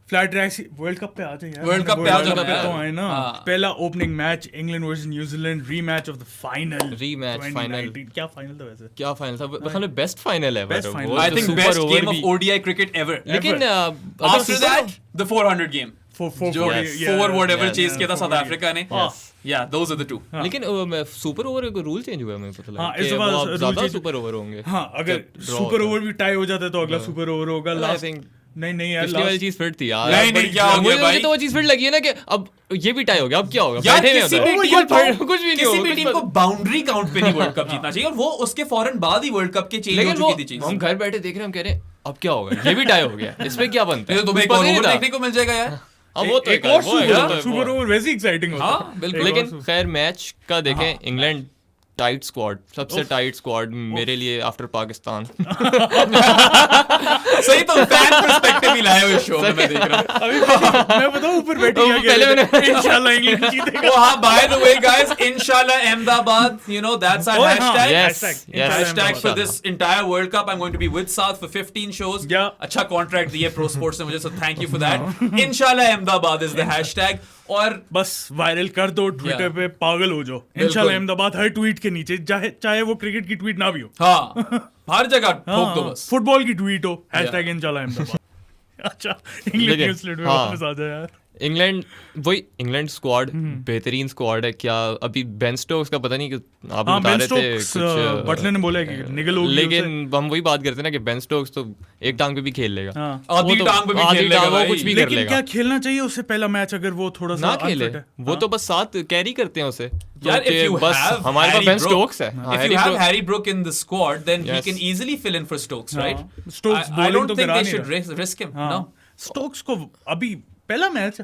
[SPEAKER 1] फ्लैट ट्रैक्स वर्ल्ड कप पे आ जाए यार.
[SPEAKER 3] वर्ल्ड कप पे आ जाओ
[SPEAKER 1] तो है ना. पहला opening match England versus New Zealand, rematch of the final. क्या फाइनल था वैसे?
[SPEAKER 2] क्या फाइनल था? मतलब बेस्ट फाइनल है.
[SPEAKER 1] Best final,
[SPEAKER 3] I think best game of ODI cricket ever.
[SPEAKER 2] लेकिन
[SPEAKER 3] after that the 400 game. Four whatever chase किया था साउथ अफ्रीका ने. Yeah, those are the two.
[SPEAKER 2] लेकिन सुपर ओवर का रूल चेंज हुआ है, मुझे पता लगा.
[SPEAKER 1] हाँ, इस बार
[SPEAKER 2] ज्यादा सुपर ओवर होंगे.
[SPEAKER 1] हाँ, अगर सुपर ओवर भी टाई हो जाता है तो अगला सुपर ओवर होगा. लास्ट नहीं यार,
[SPEAKER 2] पिछली वाली चीज फिट थी यार.
[SPEAKER 3] नहीं क्या हो गया भाई?
[SPEAKER 2] मुझे तो वो चीज फिट लगी है ना कि अब ये भी टाई हो गया, अब क्या होगा?
[SPEAKER 3] यार
[SPEAKER 2] बैठे कुछ भी नहीं होगा.
[SPEAKER 3] किसी भी टीम को बाउंड्री काउंट पे नहीं वर्ल्ड कप जीतना चाहिए, और वो उसके फौरन बाद ही वर्ल्ड कप के चेंज हो चुकी थी चीज.
[SPEAKER 2] हम घर बैठे देख रहे हैं, हम कह रहे हैं अब क्या होगा, ये भी टाई हो गया, इसमें क्या बनता है?
[SPEAKER 3] तुम्हें एक और ओवर देखने को मिल जाएगा यार.
[SPEAKER 2] वो तो एक और
[SPEAKER 1] सुपर ओवर वैसे एक्साइटिंग होता है.
[SPEAKER 3] हाँ बिल्कुल.
[SPEAKER 2] लेकिन खैर मैच का देखें, इंग्लैंड टाइट स्क्वाड, सबसे टाइट स्क्वाड मेरे लिए आफ्टर पाकिस्तान.
[SPEAKER 3] सही, तो फैन पर्सपेक्टिव ही लाए हो इस शो में, मैं देख रहा हूं.
[SPEAKER 1] अभी मैं बताऊं ऊपर बैठी है इंशाल्लाह इंग्लैंड जीतेगा.
[SPEAKER 3] Oh, by the way guys, inshallah Ahmedabad, that's our hashtag.
[SPEAKER 2] Yes.
[SPEAKER 3] Hashtag for this entire World Cup. I'm going to be with South for 15 shows. अच्छा कॉन्ट्रैक्ट दिया प्रो स्पोर्ट्स ने मुझे, so thank you for that. Inshallah Ahmedabad is the hashtag. और
[SPEAKER 1] बस viral कर दो Twitter पे, पागल हो जाओ. इंशाल्लाह अहमदाबाद हर ट्वीट के नीचे, चाहे वो क्रिकेट की ट्वीट ना भी हो,
[SPEAKER 3] हाँ हर जगह ठोक दो बस.
[SPEAKER 1] फुटबॉल की ट्वीट हो, हैशटैग इंशाल्लाह अहमदाबाद. अच्छा, इंग्लिश न्यूज़ में वापस आ जाए यार.
[SPEAKER 2] इंग्लैंड वही इंग्लैंड स्क्वाड बेहतरीन स्क्वाड है क्या अभी बेन स्टोक्स का पता नहीं कि आप
[SPEAKER 1] हाँ,
[SPEAKER 2] बता
[SPEAKER 1] बेन
[SPEAKER 2] रहे थे
[SPEAKER 1] स्टोक्स
[SPEAKER 2] कुछ
[SPEAKER 1] बटलर ने बोला है कि निगल होगी
[SPEAKER 2] लेकिन हम वही बात करते हैं ना कि बेन स्टोक्स तो एक टांग पे भी खेल लेगा
[SPEAKER 1] हाँ।
[SPEAKER 3] आधी
[SPEAKER 2] वो तो
[SPEAKER 3] टांग पे भी
[SPEAKER 2] आधी
[SPEAKER 3] खेल लेगा
[SPEAKER 2] टांग वो
[SPEAKER 3] भाई।
[SPEAKER 2] कुछ भी कर
[SPEAKER 1] लेकिन
[SPEAKER 2] लेगा
[SPEAKER 1] क्या खेलना चाहिए उससे पहला मैच अगर वो थोड़ा सा
[SPEAKER 2] ना खेले
[SPEAKER 1] unfit है?
[SPEAKER 2] वो तो बस साथ कैरी करते हैं उसे
[SPEAKER 3] यार, if
[SPEAKER 2] क्योंकि
[SPEAKER 3] you
[SPEAKER 2] बस
[SPEAKER 3] have
[SPEAKER 2] हमारे पास
[SPEAKER 3] Harry
[SPEAKER 2] बेन
[SPEAKER 3] Brook-
[SPEAKER 2] स्टोक्स है हाँ,
[SPEAKER 3] If
[SPEAKER 2] Harry
[SPEAKER 3] you have
[SPEAKER 2] Brook-
[SPEAKER 3] Harry Brook in the squad, then he
[SPEAKER 2] Yes.
[SPEAKER 3] can easily fill in for Stokes, right?
[SPEAKER 1] Stokes
[SPEAKER 3] I
[SPEAKER 1] bowling
[SPEAKER 3] don't
[SPEAKER 1] तो
[SPEAKER 3] think
[SPEAKER 1] गिरा
[SPEAKER 3] they
[SPEAKER 1] नहीं
[SPEAKER 3] should
[SPEAKER 1] रहा।
[SPEAKER 3] risk him.
[SPEAKER 1] हाँ,
[SPEAKER 3] No.
[SPEAKER 1] Stokes को अभी पहला match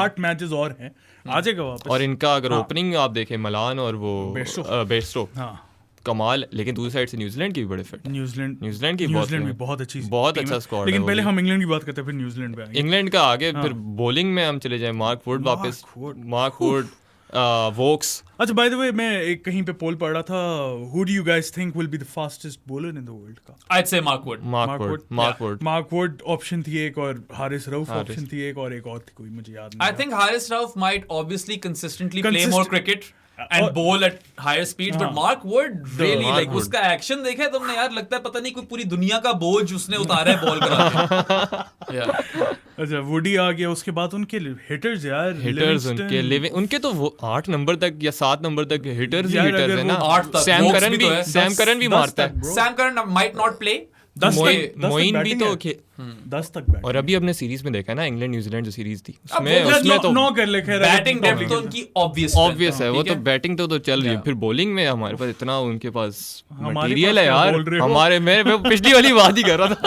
[SPEAKER 1] 8 matches और हैं आ जाएगा वापस।
[SPEAKER 2] और इनका अगर ओपनिंग आप देखें मलान और वो बेस्टो
[SPEAKER 1] हाँ,
[SPEAKER 2] कमाल लेकिन दूसरी साइड से न्यूजीलैंड की भी बड़े फिट
[SPEAKER 1] न्यूजीलैंड
[SPEAKER 2] की
[SPEAKER 1] भी बहुत अच्छी
[SPEAKER 2] बहुत
[SPEAKER 1] team
[SPEAKER 2] अच्छा
[SPEAKER 1] है।
[SPEAKER 2] squad है
[SPEAKER 1] लेकिन
[SPEAKER 2] वो
[SPEAKER 1] पहले
[SPEAKER 2] भी।
[SPEAKER 1] हम इंग्लैंड की बात करते हैं फिर न्यूजीलैंड पे आएंगे।
[SPEAKER 2] इंग्लैंड का आगे फिर बॉलिंग में हम चले जाए मार्क वुड वापस मार्क वुड वोक्स
[SPEAKER 1] अच्छा, बाय द वे मैं एक कहीं पे पोल पढ़ रहा था, who do you guys think will be the fastest bowler in the world का?
[SPEAKER 3] I'd say Mark Wood.
[SPEAKER 2] Mark Wood
[SPEAKER 1] option थी एक और हारिस रऊफ ऑप्शन थी एक और एक थी कोई मुझे याद नहीं।
[SPEAKER 3] I think Haris Rauf might obviously consistently play
[SPEAKER 1] Consist-
[SPEAKER 3] more cricket and bowl at higher speeds, but Mark Wood really
[SPEAKER 2] Mark
[SPEAKER 3] like
[SPEAKER 2] Wood.
[SPEAKER 3] उसका एक्शन देखा है तुमने यार? लगता है पता नहीं कोई पूरी दुनिया का बोझ उसने उतारा है बॉल करा yeah.
[SPEAKER 1] अच्छा, वुडी आ गया उसके बाद उनके हिटर्स यार,
[SPEAKER 2] हिटर्स
[SPEAKER 1] लिविंगस्टन।
[SPEAKER 2] उनके तो वो 8 नंबर तक या 7 नंबर तक हिटर्स ही
[SPEAKER 1] यार,
[SPEAKER 2] हिटर्स
[SPEAKER 1] अगर
[SPEAKER 2] है ना
[SPEAKER 1] वो
[SPEAKER 3] 8 तक,
[SPEAKER 2] सैम
[SPEAKER 3] Vokes
[SPEAKER 2] करन
[SPEAKER 3] भी
[SPEAKER 2] भी
[SPEAKER 3] तो है।
[SPEAKER 2] सैम करन भी
[SPEAKER 1] 10
[SPEAKER 2] मारता
[SPEAKER 1] तक,
[SPEAKER 2] है
[SPEAKER 1] bro।
[SPEAKER 3] Sam Curran might not play.
[SPEAKER 1] 10
[SPEAKER 2] Moin भी तो
[SPEAKER 1] 10 तक बैट
[SPEAKER 2] और अभी अपने सीरीज में देखा है ना इंग्लैंड न्यूजीलैंड जो सीरीज थी
[SPEAKER 3] अब
[SPEAKER 2] उसमें
[SPEAKER 3] वो
[SPEAKER 2] उसमें तो
[SPEAKER 1] 9 कर ले खैर,
[SPEAKER 3] बैटिंग डेप्थ तो उनकी obvious
[SPEAKER 2] ऑब्वियस है वो
[SPEAKER 3] ठीक
[SPEAKER 2] तो बैटिंग तो चल रही है फिर बॉलिंग में हमारे पास इतना उनके पास
[SPEAKER 1] हमारे
[SPEAKER 2] मटेरियल
[SPEAKER 1] पास
[SPEAKER 2] है
[SPEAKER 1] क्या
[SPEAKER 2] यार
[SPEAKER 1] बोल रहे हो?
[SPEAKER 2] हमारे मैं पिछली वाली बात ही कर रहा था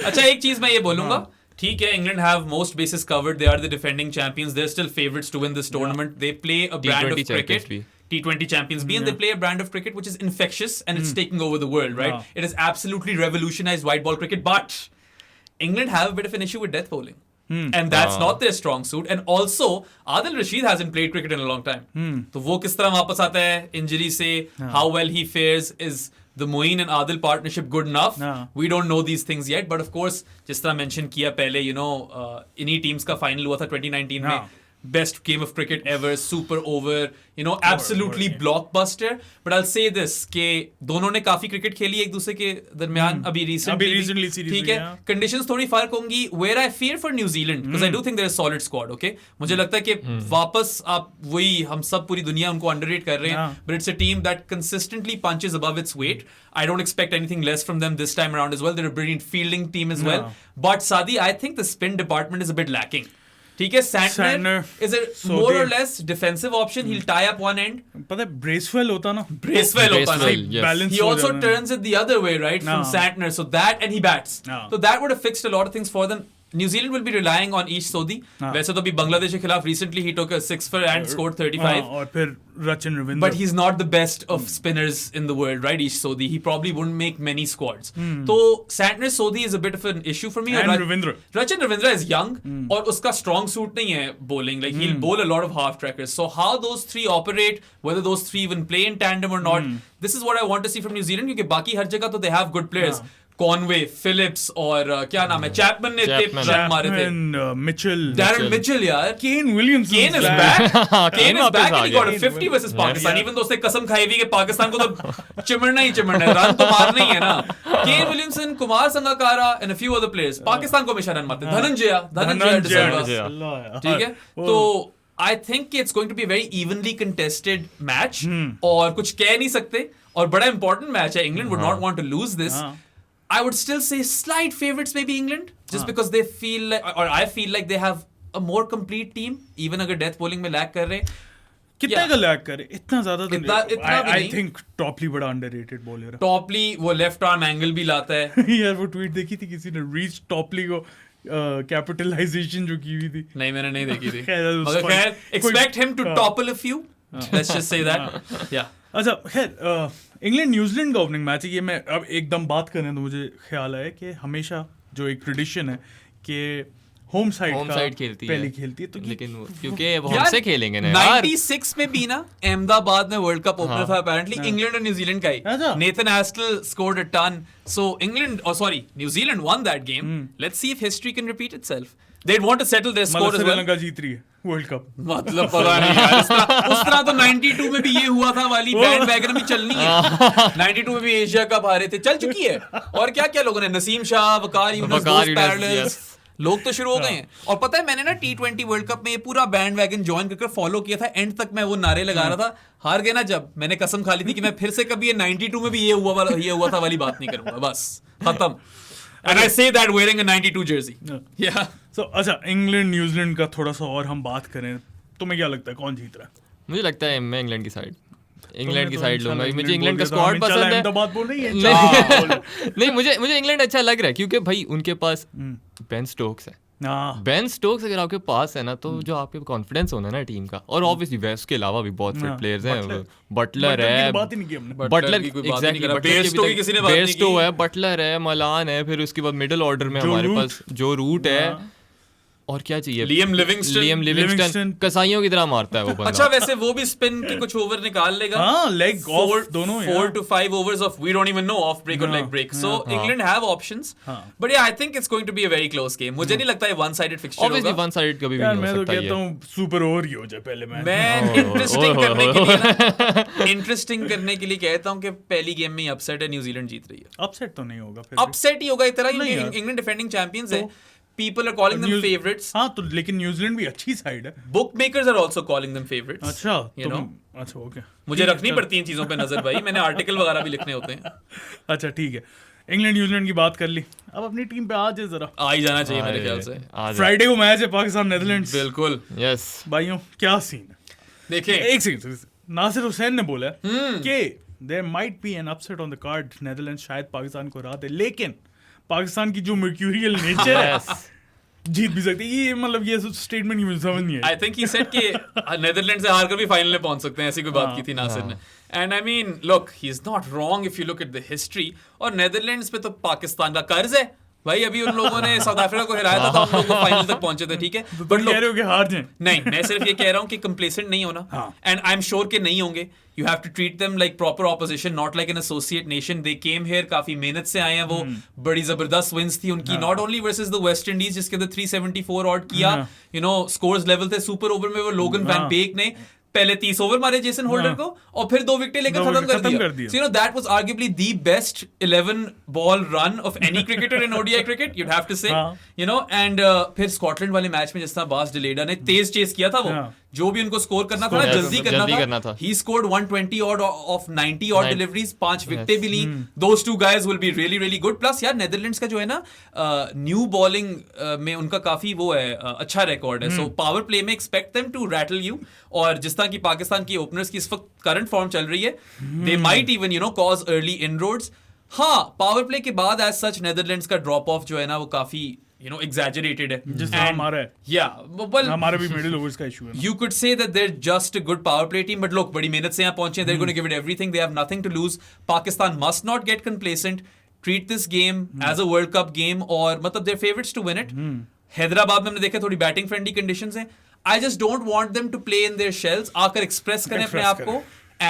[SPEAKER 3] अच्छा, एक चीज मैं ये बोलूंगा, ठीक है, England have most bases covered, they are the defending champions, they are still favourites to win this tournament, they play a brand of
[SPEAKER 2] T20 champions
[SPEAKER 3] cricket
[SPEAKER 2] भी।
[SPEAKER 3] T20 champions be, and they play a brand of cricket which is infectious and it's taking over the world, right?
[SPEAKER 1] Yeah.
[SPEAKER 3] It has absolutely revolutionized white ball cricket, but England have a bit of an issue with death bowling. And that's not their strong suit. And also, Adil Rashid hasn't played cricket in a long time. तो वो किस तरह वापस आता है injury से? How well he fares? Is the Moeen and Adil partnership good enough? We don't know these things yet. But of course, जिस तरह mention किया पहले, you know, इन्हीं teams का final हुआ था 2019 में. Best game of cricket ever, super over, you know, absolutely blockbuster. But I'll say this, कि दोनों ने काफी क्रिकेट खेली एक दूसरे के दरमियान अभी recently
[SPEAKER 1] series
[SPEAKER 3] ठीक
[SPEAKER 1] हुई,
[SPEAKER 3] है,
[SPEAKER 1] हाँ।
[SPEAKER 3] कंडीशंस थोड़ी फर्क होंगी. Where I fear for New Zealand, because I do think they're a solid squad, okay? मुझे लगता है कि वापस आप वही हम सब पूरी दुनिया उनको अंडररेट कर रहे हैं, but it's a team that consistently punches above its weight. I don't expect anything less from them this time around as well. They're a brilliant fielding team as well. But Sadi, I think the spin department is a bit lacking. ठीक है, Santner is a more or less defensive option. He'll tie up one end.
[SPEAKER 1] पता है Bracewell होता ना,
[SPEAKER 3] Bracewell होता है.
[SPEAKER 2] yes.
[SPEAKER 1] Balance
[SPEAKER 3] He also turns it the other way, right? From
[SPEAKER 1] No.
[SPEAKER 3] Santner. So that, and he bats.
[SPEAKER 1] No.
[SPEAKER 3] So that would have fixed a lot of things for them. New Zealand will be relying on Ish Sodhi. वैसे तो अभी बांग्लादेश के खिलाफ recently he took a 6 and scored 35.
[SPEAKER 1] और फिर Rachin Ravindra,
[SPEAKER 3] But he's not the best of spinners in the world, right? Ish Sodhi. He probably wouldn't make many squads. So Santner Sodhi is a bit of an issue for me.
[SPEAKER 1] And Ravindra.
[SPEAKER 3] Rachin Ravindra is young और उसका strong suit नहीं है bowling. Like he'll bowl a lot of half trackers. So how those three operate, whether those three even play in tandem or not, this is what I want to see from New Zealand. क्योंकि बाकी हर जगह तो they have good players. Conway, Phillips और क्या नाम है, Chapman ने इतने रन मारे थे.
[SPEAKER 1] मिचेल,
[SPEAKER 3] डैरन मिचेल यार.
[SPEAKER 1] Kane Williams,
[SPEAKER 3] Kane is back. Kane is
[SPEAKER 2] वापस
[SPEAKER 3] back
[SPEAKER 2] आ
[SPEAKER 3] and he
[SPEAKER 2] गया.
[SPEAKER 3] got a 50 versus Pakistan. Even though उसने कसम खाई हुई कि पाकिस्तान को तो चिमड़ना ही चिमड़ना है, रन तो मारना ही है ना. Kane Williamson, Kumar Sangakkara and a few other players. Pakistan को हमेशा रन मारते. धनंजय डिसल्वा. ठीक है, तो I think it's going to be a very evenly contested match. और कुछ कह नहीं सकते और बड़ा important match है. England would not want to lose this. I would still say slight favorites maybe England, just because they feel like, or I feel like they have a more complete team, even अगर death bowling में lag कर रहे हैं.
[SPEAKER 1] कितना का lag करे, इतना ज्यादा तो
[SPEAKER 3] इतना भी
[SPEAKER 1] आई
[SPEAKER 3] नहीं.
[SPEAKER 1] थिंक टॉपली बड़ा अंडररेटेड बॉलर है.
[SPEAKER 3] टॉपली वो लेफ्ट आर्म एंगल भी लाता है.
[SPEAKER 1] यार वो ट्वीट देखी थी किसी ने, रीच टॉपली को कैपिटलाइजेशन जो की हुई थी.
[SPEAKER 3] नहीं, मैंने नहीं देखी थी.
[SPEAKER 1] खैर, that was
[SPEAKER 3] मगर
[SPEAKER 1] fun.
[SPEAKER 3] खैर, expect him to topple a few. Let's just say that. Yeah.
[SPEAKER 1] अच्छा खैर, इंग्लैंड न्यूजीलैंड का ओपनिंग मैच है ये. मैं अब एकदम बात करें तो मुझे ख्याल है कि हमेशा जो एक ट्रेडिशन है कि होम साइड
[SPEAKER 2] खेलती
[SPEAKER 1] पहले
[SPEAKER 2] है,
[SPEAKER 1] खेलती है, तो
[SPEAKER 2] लेकिन क्योंकि वो हमसे खेलेंगे ना यार.
[SPEAKER 3] 96 में भी ना अहमदाबाद में वर्ल्ड कप ओपनर था apparently, इंग्लैंड और न्यूजीलैंड का ही.
[SPEAKER 1] अच्छा.
[SPEAKER 3] Nathan Astle scored a ton. So England, New Zealand won that game. Let's see if history can repeat itself. They'd want to settle their score as well.
[SPEAKER 1] Sri Lanka जीत रही है world cup.
[SPEAKER 3] मतलब पता नहीं यार, उस तरह तो 92 में भी ये हुआ था वाली बैंड वैगन भी चलनी है. 92 में भी एशिया कप हारे थे, चल चुकी है. और क्या क्या लोगों ने, नसीम शाह, वकार यूनुस,
[SPEAKER 2] वकार यूनुस,
[SPEAKER 3] पैरेलल्स,
[SPEAKER 2] yes.
[SPEAKER 3] लोग तो शुरू हो गए हैं। और पता है मैंने ना T20 वर्ल्ड कप में ये पूरा बैंड वैगन ज्वाइन करके फॉलो किया था, एंड तक मैं वो नारे लगा रहा था। हार गए ना जब, मैंने कसम खा ली थी कि मैं फिर से कभी ये 92 में भी ये हुआ था वाली बात नहीं करूंगा, बस खत्म। And I say that wearing a 92 jersey. Yeah.
[SPEAKER 1] So, अच्छा, इंग्लैंड न्यूजीलैंड का थोड़ा सा और हम बात करें, तुम्हें क्या लगता है कौन जीत रहा है?
[SPEAKER 2] मुझे लगता है मैं इंग्लैंड की साइड इंग्लैंड की
[SPEAKER 1] तो
[SPEAKER 2] साइड लूंगा।
[SPEAKER 1] इंग्लैंड
[SPEAKER 2] मुझे इंग्लैंड का
[SPEAKER 1] बोल दिया तो
[SPEAKER 2] स्क्वाड
[SPEAKER 1] हमें
[SPEAKER 2] पसंद है।
[SPEAKER 1] अहमदाबाद बोल रही है।
[SPEAKER 2] नहीं, मुझे इंग्लैंड अच्छा लग रहा है क्योंकि भाई उनके पास बेन स्टोक्स है।
[SPEAKER 1] हाँ,
[SPEAKER 2] बेन स्टोक्स अगर आपके पास है ना तो जो आपके कॉन्फिडेंस होना है ना टीम का, और ऑब्वियसली वेस्ट के अलावा भी बहुत फिट प्लेयर्स हैं। बटलर है,
[SPEAKER 1] बात ही नहीं की हमने।
[SPEAKER 2] बटलर
[SPEAKER 3] की कोई बात ही नहीं करा।
[SPEAKER 2] एग्जैक्टली,
[SPEAKER 3] बेयरस्टो की किसी ने बात नहीं
[SPEAKER 2] बेयरस्टो
[SPEAKER 3] की।
[SPEAKER 2] है, बटलर है, मलान है, फिर उसके बाद मिडिल ऑर्डर में
[SPEAKER 1] जो
[SPEAKER 2] हमारे
[SPEAKER 1] रूट।
[SPEAKER 2] पास जो रूट है, और क्या चाहिए?
[SPEAKER 3] लियम लिविंगस्टन
[SPEAKER 2] लिविंगस्टन कसाईयों की तरह मारता है वो बंदा।
[SPEAKER 3] अच्छा वैसे वो भी स्पिन की कुछ ओवर निकाल लेगा।
[SPEAKER 1] हाँ, लेग ऑफ दोनों
[SPEAKER 3] 4 to 5 overs of we don't even know off break or leg break. So England have options. But yeah, I think it's going to be a very close game. मुझे नहीं लगता है one sided fixture
[SPEAKER 2] obviously
[SPEAKER 3] होगा।
[SPEAKER 2] One sided कभी भी
[SPEAKER 1] यार
[SPEAKER 2] नहीं
[SPEAKER 1] मैं
[SPEAKER 2] हो
[SPEAKER 1] तो
[SPEAKER 2] सकता
[SPEAKER 1] कहता
[SPEAKER 2] ये।
[SPEAKER 1] हूँ सुपर ओवर ही हो जाए पहले मैच।
[SPEAKER 3] मैं इंटरेस्टिंग करने के लिए ना इंटरेस्टिंग करने के लिए कहता हूँ कि पहली गेम में ही अपसेट है, न्यूजीलैंड जीत रही है।
[SPEAKER 1] अपसेट तो नहीं होगा फिर।
[SPEAKER 3] अपसेट ही होगा एक तरह,
[SPEAKER 1] नहीं
[SPEAKER 3] क्योंकि
[SPEAKER 1] यार।
[SPEAKER 3] इंग्लैंड डिफेंडिंग चैंपियंस है। People are calling them favorites.
[SPEAKER 1] हाँ तो लेकिन न्यूजीलैंड भी अच्छी साइड है।
[SPEAKER 3] Bookmakers are also calling them favorites.
[SPEAKER 1] अच्छा,
[SPEAKER 3] You know?
[SPEAKER 1] अच्छा ओके।
[SPEAKER 3] मुझे रखनी पड़ती है इन चीजों पे नजर भाई, मैंने आर्टिकल वगैरह भी लिखने होते हैं।
[SPEAKER 1] अच्छा ठीक है, इंग्लैंड न्यूजीलैंड की बात कर ली, अब अपनी टीम पे आ जाए जरा।
[SPEAKER 3] आ ही जाना चाहिए मेरे ख्याल से।
[SPEAKER 1] फ्राइडे को मैच है पाकिस्तान नेदरलैंड्स।
[SPEAKER 3] बिल्कुल
[SPEAKER 2] यस
[SPEAKER 1] भाइयों क्या सीन है?
[SPEAKER 3] देखें,
[SPEAKER 1] एक सेकंड, नासिर हुसैन ने बोला कि there might be an upset on the card, Netherlands शायद पाकिस्तान को हरा दे, लेकिन पाकिस्तान की जो मर्क्यूरियल नेचर है जीत भी सकती है। ये मतलब ये स्टेटमेंट मुझे समझ नहीं आई।
[SPEAKER 3] आई थिंक ही सेड कि नेदरलैंड से हारकर भी फाइनल में पहुंच सकते हैं, ऐसी कोई बात की थी नासिर ने। And I mean look, he is not wrong if you look at the history. और नेदरलैंड्स पे तो पाकिस्तान का कर्ज है भाई। अभी उन लोगों ने साउथ अफ्रीका को हराया था तो हम लोग फाइनल तक पहुंचे थे, ठीक है।
[SPEAKER 1] बट कह रहे हो कि हार जाए?
[SPEAKER 3] नहीं, मैं सिर्फ ये कह रहा हूँ कि कंप्लेसेंट नहीं होना, एंड आई एम श्योर कि नहीं होंगे। You have to treat them like proper opposition, not like an associate nation. They came here, काफी मेहनत से आए हैं वो। बड़ी जबरदस्त विंस थी उनकी, not only versus the West Indies जिसके अंदर 374 ऑड किया, यू नो स्कोर्स लेवल थे। सुपर ओवर में वो लोगन वैन बेक ने पहले 30 ओवर मारे जेसन होल्डर को, और फिर 2 विकेट लेकर खत्म कर दिया। So you know that was arguably the best 11 ball run of any cricketer in ODI cricket, you'd have to say. You know, and फिर स्कॉटलैंड वाले मैच में जिस तरह बास डिलेडा ने तेज चेस किया था, वो जो भी उनको स्कोर करना था ना, जल्दी करना था। He scored 120 odd of 90 odd deliveries, 5 विकेटें भी ली। Those two guys will be really really good. Plus यार नेदरलैंड्स का जो है ना न्यू बॉलिंग में उनका काफी वो है, अच्छा रिकॉर्ड है। सो पावर प्ले में expect them to rattle you. और जिस तरह की पाकिस्तान की ओपनर्स की इस वक्त करंट फॉर्म चल रही है, they might even you know cause early inroads. हाँ, पावर प्ले के बाद एज सच नेदरलैंड्स का ड्रॉप ऑफ जो है ना वो काफी you know exaggerated है,
[SPEAKER 1] जिस तरह हमारा है।
[SPEAKER 3] yeah well
[SPEAKER 1] हमारा भी मिडिल ओवर्स का इशू है।
[SPEAKER 3] you could say that they're just a good power play team, but look, बड़ी मेहनत से यहाँ पहुंचे, they're going to give it everything, they have nothing to lose. Pakistan must not get complacent, treat this game as a World Cup game, और मतलब they're favorites to win it. Hyderabad में हमने देखा थोड़ी बैटिंग फ्रेंडली कंडीशंस हैं। I just don't want them to play in their shells, आकर express करें अपने आप को,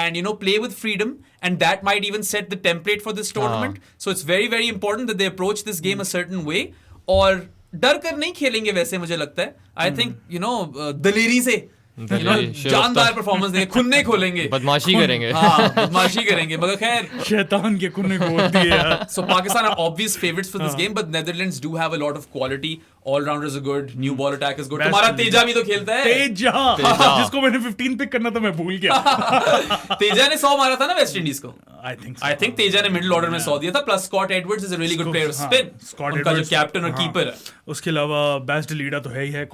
[SPEAKER 3] and you know play with freedom, and that might even set the template for this tournament. So it's very very important that they approach this game a certain way, और डर कर नहीं खेलेंगे वैसे मुझे लगता है। आई थिंक यू नो दलेरी से जानदार परफॉर्मेंस देंगे, खुन्ने खोलेंगे,
[SPEAKER 2] बदमाशी करेंगे।
[SPEAKER 3] हाँ, बदमाशी करेंगे, मगर खैर
[SPEAKER 1] शैतान के खुन्ने खोलती है यार।
[SPEAKER 3] So Pakistan are obvious favorites for this game, but Netherlands do have a lot of quality. All rounders are good, new ball attack is good. तुम्हारा तेजा भी तो खेलता है।
[SPEAKER 1] तेजा जिसको मैंने 15 पिक करना था मैं भूल गया।
[SPEAKER 3] तेजा ने 100 मारा था ना वेस्ट इंडीज को।
[SPEAKER 1] I think
[SPEAKER 3] तेजा ने मिडिल ऑर्डर में 100 दिया था, plus Scott Edwards is a really good player of spin, उनका जो कैप्टन और कीपर है।
[SPEAKER 1] उसके अलावा बेस्ट लीडर तो है ही है।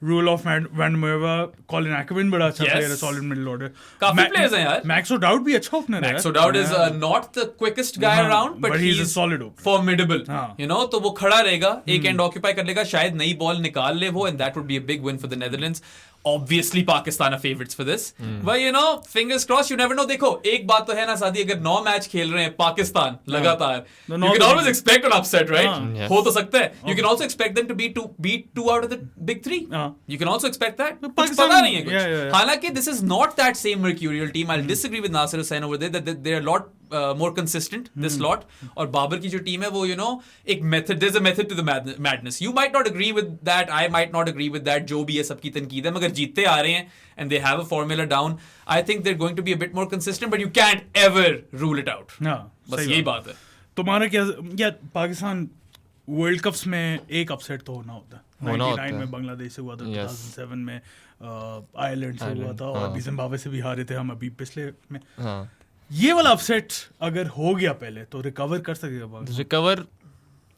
[SPEAKER 1] रोल ऑफ वैन मेवा, कॉलिन एक्विन बड़ा अच्छा प्लेयर है, सॉलिड मिडिल ऑर्डर।
[SPEAKER 3] काफी प्लेयर्स हैं यार।
[SPEAKER 1] मैक्स ओडाउड भी अच्छा ओपनर है।
[SPEAKER 3] Max O'Dowd is not the quickest guy around, but he is
[SPEAKER 1] solid opener,
[SPEAKER 3] formidable, you know. तो वो खड़ा रहेगा, एक एंड ऑक्यूपाई कर लेगा, शायद नई बॉल निकाल ले वो, and that would be a big win for the Netherlands. Obviously Pakistan are favorites for this, but you know fingers crossed, you never know. देखो एक बात तो है ना सादी, अगर 9 मैच खेल रहे हैं पाकिस्तान लगातार, you can always expect an upset, right? हो तो सकता है। You can also expect them to beat two out of the big 3. You can also expect that. कुछ पता नहीं है कुछ। हालांकि this is not that same mercurial team. I'll disagree with Nasir Hussain over there that they're a lot more consistent this lot. और बाबर की जो team है वो you know एक method, there's a method to the madness. You might not agree with that, I might not agree with that, जो भी है सबकी तनकीद है, मगर जीतते आ रहे हैं and they have a formula down. I think they're going to be a bit more consistent, but you can't ever rule it out. बस यही बात है।
[SPEAKER 1] तुम्हारा क्या पाकिस्तान वर्ल्ड कप्स में एक अपसेट तो होना होता है।
[SPEAKER 2] होना
[SPEAKER 1] 99
[SPEAKER 2] होता है।
[SPEAKER 1] में बांग्लादेश से हुआ था,
[SPEAKER 2] Yes.
[SPEAKER 1] 2007 में आयरलैंड से हुआ
[SPEAKER 2] आयरलैंड,
[SPEAKER 1] था, और
[SPEAKER 2] हाँ।
[SPEAKER 1] अभी जिम्बाब्वे से भी हारे थे हम अभी पिछले में।
[SPEAKER 2] हाँ
[SPEAKER 1] ये वाला अपसेट अगर हो गया पहले तो रिकवर कर सकेगा पाकिस्तान?
[SPEAKER 2] रिकवर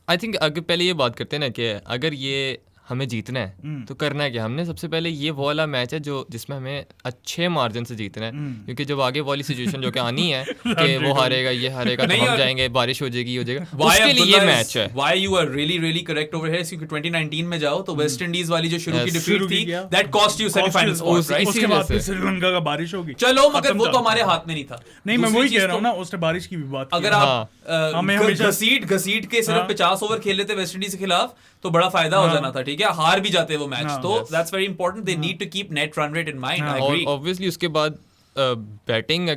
[SPEAKER 2] आई थिंक अगर पहले ये बात करते हैं ना कि अगर ये हमें जीतना है तो करना है क्या। हमने सबसे पहले ये वो वाला मैच है जो जिसमें हमें अच्छे मार्जिन से जीतना है, क्योंकि जब आगे वाली सिचुएशन जो कि आनी है कि वो हारेगा ये हारेगा तो
[SPEAKER 3] नहीं
[SPEAKER 2] हम
[SPEAKER 3] यार।
[SPEAKER 2] जाएंगे, बारिश हो जाएगी, हो जाएगा,
[SPEAKER 3] Why
[SPEAKER 2] उसके लिए ये
[SPEAKER 3] Abdullah
[SPEAKER 2] मैच है।
[SPEAKER 3] Why you are really correct over here? क्योंकि 2019 में जाओ तो वेस्ट इंडीज वाली जो शुरू की
[SPEAKER 2] Yes.
[SPEAKER 3] डिफीट
[SPEAKER 1] शुरू
[SPEAKER 3] थी,
[SPEAKER 1] की क्या?
[SPEAKER 3] that cost you semi-final spot,
[SPEAKER 2] उस-
[SPEAKER 3] right?
[SPEAKER 2] इसी
[SPEAKER 1] उसके बाद
[SPEAKER 2] वजह
[SPEAKER 1] फिर
[SPEAKER 2] से।
[SPEAKER 1] श्रीलंका का बारिश होगी।
[SPEAKER 3] चलो मगर
[SPEAKER 1] खत्म
[SPEAKER 3] वो तो
[SPEAKER 1] था।
[SPEAKER 3] हमारे हाथ में नहीं था।
[SPEAKER 1] नहीं, मैं
[SPEAKER 3] दूसरी
[SPEAKER 1] वही
[SPEAKER 3] चीज
[SPEAKER 1] कह रहा हूँ
[SPEAKER 3] तो-
[SPEAKER 1] ना, उसने बारिश की भी बात की।
[SPEAKER 3] अगर आप
[SPEAKER 1] हमें हमेशा-
[SPEAKER 3] घसीट के सिर्फ
[SPEAKER 1] हाँ।
[SPEAKER 3] 50 ओवर खेल लेते वेस्ट इंडीज के खिलाफ तो बड़ा फायदा हो जाना था, ठीक है, हार भी जाते वो मैच।
[SPEAKER 1] हाँ,
[SPEAKER 3] तो that's very important, they need to keep net run rate in mind. I
[SPEAKER 2] और
[SPEAKER 3] एग्री।
[SPEAKER 2] ऑब्वियसली उसके बाद बैटिंग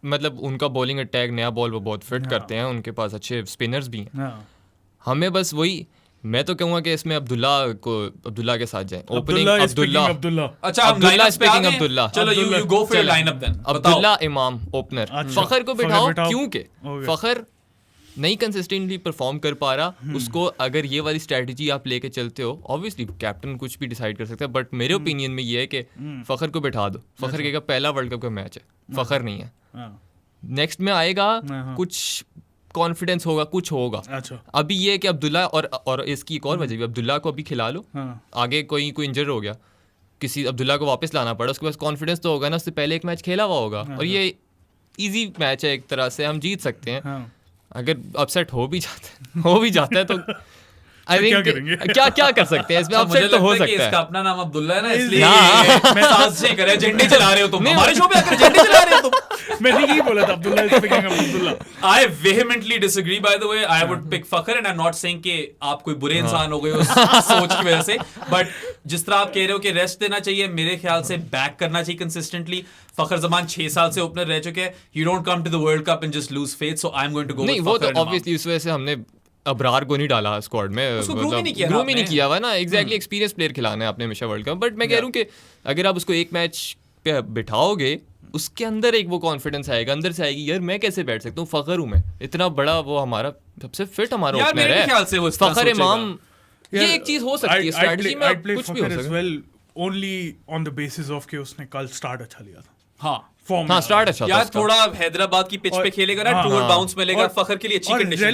[SPEAKER 2] मतलब उनका बॉलिंग अटैक नया बॉल वो बहुत फिट करते हैं, उनके पास अच्छे स्पिनर्स भी हैं।
[SPEAKER 1] हाँ।
[SPEAKER 2] हमें बस वही, मैं तो कहूँगा कि इसमें अब्दुल्ला के साथ जाएं opening.
[SPEAKER 1] Abdullah is
[SPEAKER 2] Abdullah
[SPEAKER 1] picking Abdullah.
[SPEAKER 3] अच्छा, हम
[SPEAKER 2] अब्दुल्ला
[SPEAKER 3] lineups पे आ
[SPEAKER 2] speaking
[SPEAKER 3] गए?
[SPEAKER 2] अब्दुल्ला।
[SPEAKER 3] चलो you go for your
[SPEAKER 2] चलो।
[SPEAKER 3] lineup then।
[SPEAKER 2] अब्दुल्ला इमाम ओपनर,
[SPEAKER 1] अच्छा,
[SPEAKER 2] फखर को
[SPEAKER 1] फखर
[SPEAKER 2] बिठाओ
[SPEAKER 1] बिठाओ।
[SPEAKER 2] क्योंकि
[SPEAKER 1] Okay.
[SPEAKER 2] फखर नहीं कंसिस्टेंटली परफॉर्म कर पा रहा, उसको अगर ये वाली स्ट्रेटजी आप लेके चलते हो, ऑब्वियसली कैप्टन कुछ भी डिसाइड कर सकता है, बट मेरे ओपिनियन में ये है कि फखर को बिठा दो। फखर के का पहला वर्ल्ड कप का मैच है, फखर नहीं है।
[SPEAKER 1] हाँ।
[SPEAKER 2] नेक्स्ट में आएगा
[SPEAKER 1] हाँ।
[SPEAKER 2] कुछ कॉन्फिडेंस होगा, कुछ होगा।
[SPEAKER 1] अच्छा।
[SPEAKER 2] अभी ये है कि अब्दुल्ला और इसकी एक और वजह भी, अब्दुल्ला को अभी खिला लो,
[SPEAKER 1] हाँ।
[SPEAKER 2] आगे कोई इंजर हो गया, किसी अब्दुल्ला को वापस लाना पड़ा, उसके पास कॉन्फिडेंस तो होगा ना, उससे पहले एक मैच खेला हुआ होगा, और ये इजी मैच है एक तरह से, हम जीत सकते हैं।
[SPEAKER 1] हाँ।
[SPEAKER 2] अगर अपसेट हो भी जाता है तो आई
[SPEAKER 1] क्या
[SPEAKER 2] थिंक
[SPEAKER 1] करेंगे?
[SPEAKER 2] क्या कर सकते हैं इसमें,
[SPEAKER 3] अच्छा, मुझे
[SPEAKER 2] अपसेट तो हो
[SPEAKER 3] लगता है कि
[SPEAKER 2] सकता
[SPEAKER 3] इसका
[SPEAKER 2] है।
[SPEAKER 3] अपना नाम अब्दुल्ला है ना, इसलिए
[SPEAKER 2] हाँ।
[SPEAKER 3] मैं साजिश कर रहा, झंडे चला रहे हो तुम हमारे शो पे आकर, झंडे चला रहे हो तुम।
[SPEAKER 1] मैंने यही बोला था, Abdullah is picking Abdullah.
[SPEAKER 3] I vehemently disagree, by the way. I would pick Fakhar, and I'm not saying कि आप कोई बुरे इंसान हो गए उस सोच की वजह से, but जिस तरह आप कह रहे हो कि रेस्ट देना चाहिए, मेरे ख्याल से बैक करना चाहिए कंसिस्टेंटली। फखर जमान 6 साल से ओपनर रह चुके हैं। You don't come to the World Cup and just lose faith, so I'm going to go
[SPEAKER 2] नहीं
[SPEAKER 3] with
[SPEAKER 2] वो
[SPEAKER 3] Fakhar
[SPEAKER 2] तो
[SPEAKER 3] and Imam.
[SPEAKER 2] ऑब्वियसली इस वजह से हमने अबरार को नहीं डाला स्क्वाड में,
[SPEAKER 3] उसको groom ही नहीं किया ना
[SPEAKER 2] groom ही नहीं
[SPEAKER 3] आपने।
[SPEAKER 2] किया हुआ ना, एग्जैक्टली एक्सपीरियंस प्लेयर खिलाना है आपने हमेशा वर्ल्ड कप। बट मैं कह रहा हूँ कि अगर आप उसको एक मैच पे बिठाओगे, उसके अंदर एक वो कॉन्फिडेंस आएगा, अंदर से आएगी, यार मैं कैसे बैठ सकता हूँ, फखर हूँ मैं, इतना बड़ा वो हमारा सबसे फिट हमारा
[SPEAKER 3] यार,
[SPEAKER 2] ओपनर
[SPEAKER 3] मेरे
[SPEAKER 2] है
[SPEAKER 3] ख्याल से वो इस तरह
[SPEAKER 2] फखर
[SPEAKER 3] सोचेगा।
[SPEAKER 2] इमाम। ये एक चीज हो सकती है स्ट्रेटजी में,
[SPEAKER 1] I'd play
[SPEAKER 2] कुछ भी हो
[SPEAKER 1] Fakhar as
[SPEAKER 2] सकता है।
[SPEAKER 1] well, only on the basis of कि उसने कल स्टार्ट अच्छा लिया था।
[SPEAKER 3] हाँ
[SPEAKER 1] फॉर्म
[SPEAKER 2] हाँ स्टार्ट अच्छा था
[SPEAKER 3] यार,
[SPEAKER 2] उसका।
[SPEAKER 3] थोड़ा हैदराबाद की पिच पे खेलेगा ना,
[SPEAKER 1] हाँ,
[SPEAKER 3] टूर
[SPEAKER 2] हाँ।
[SPEAKER 3] बाउंस मिलेगा, फखर के लिए अच्छी कंडीशन है।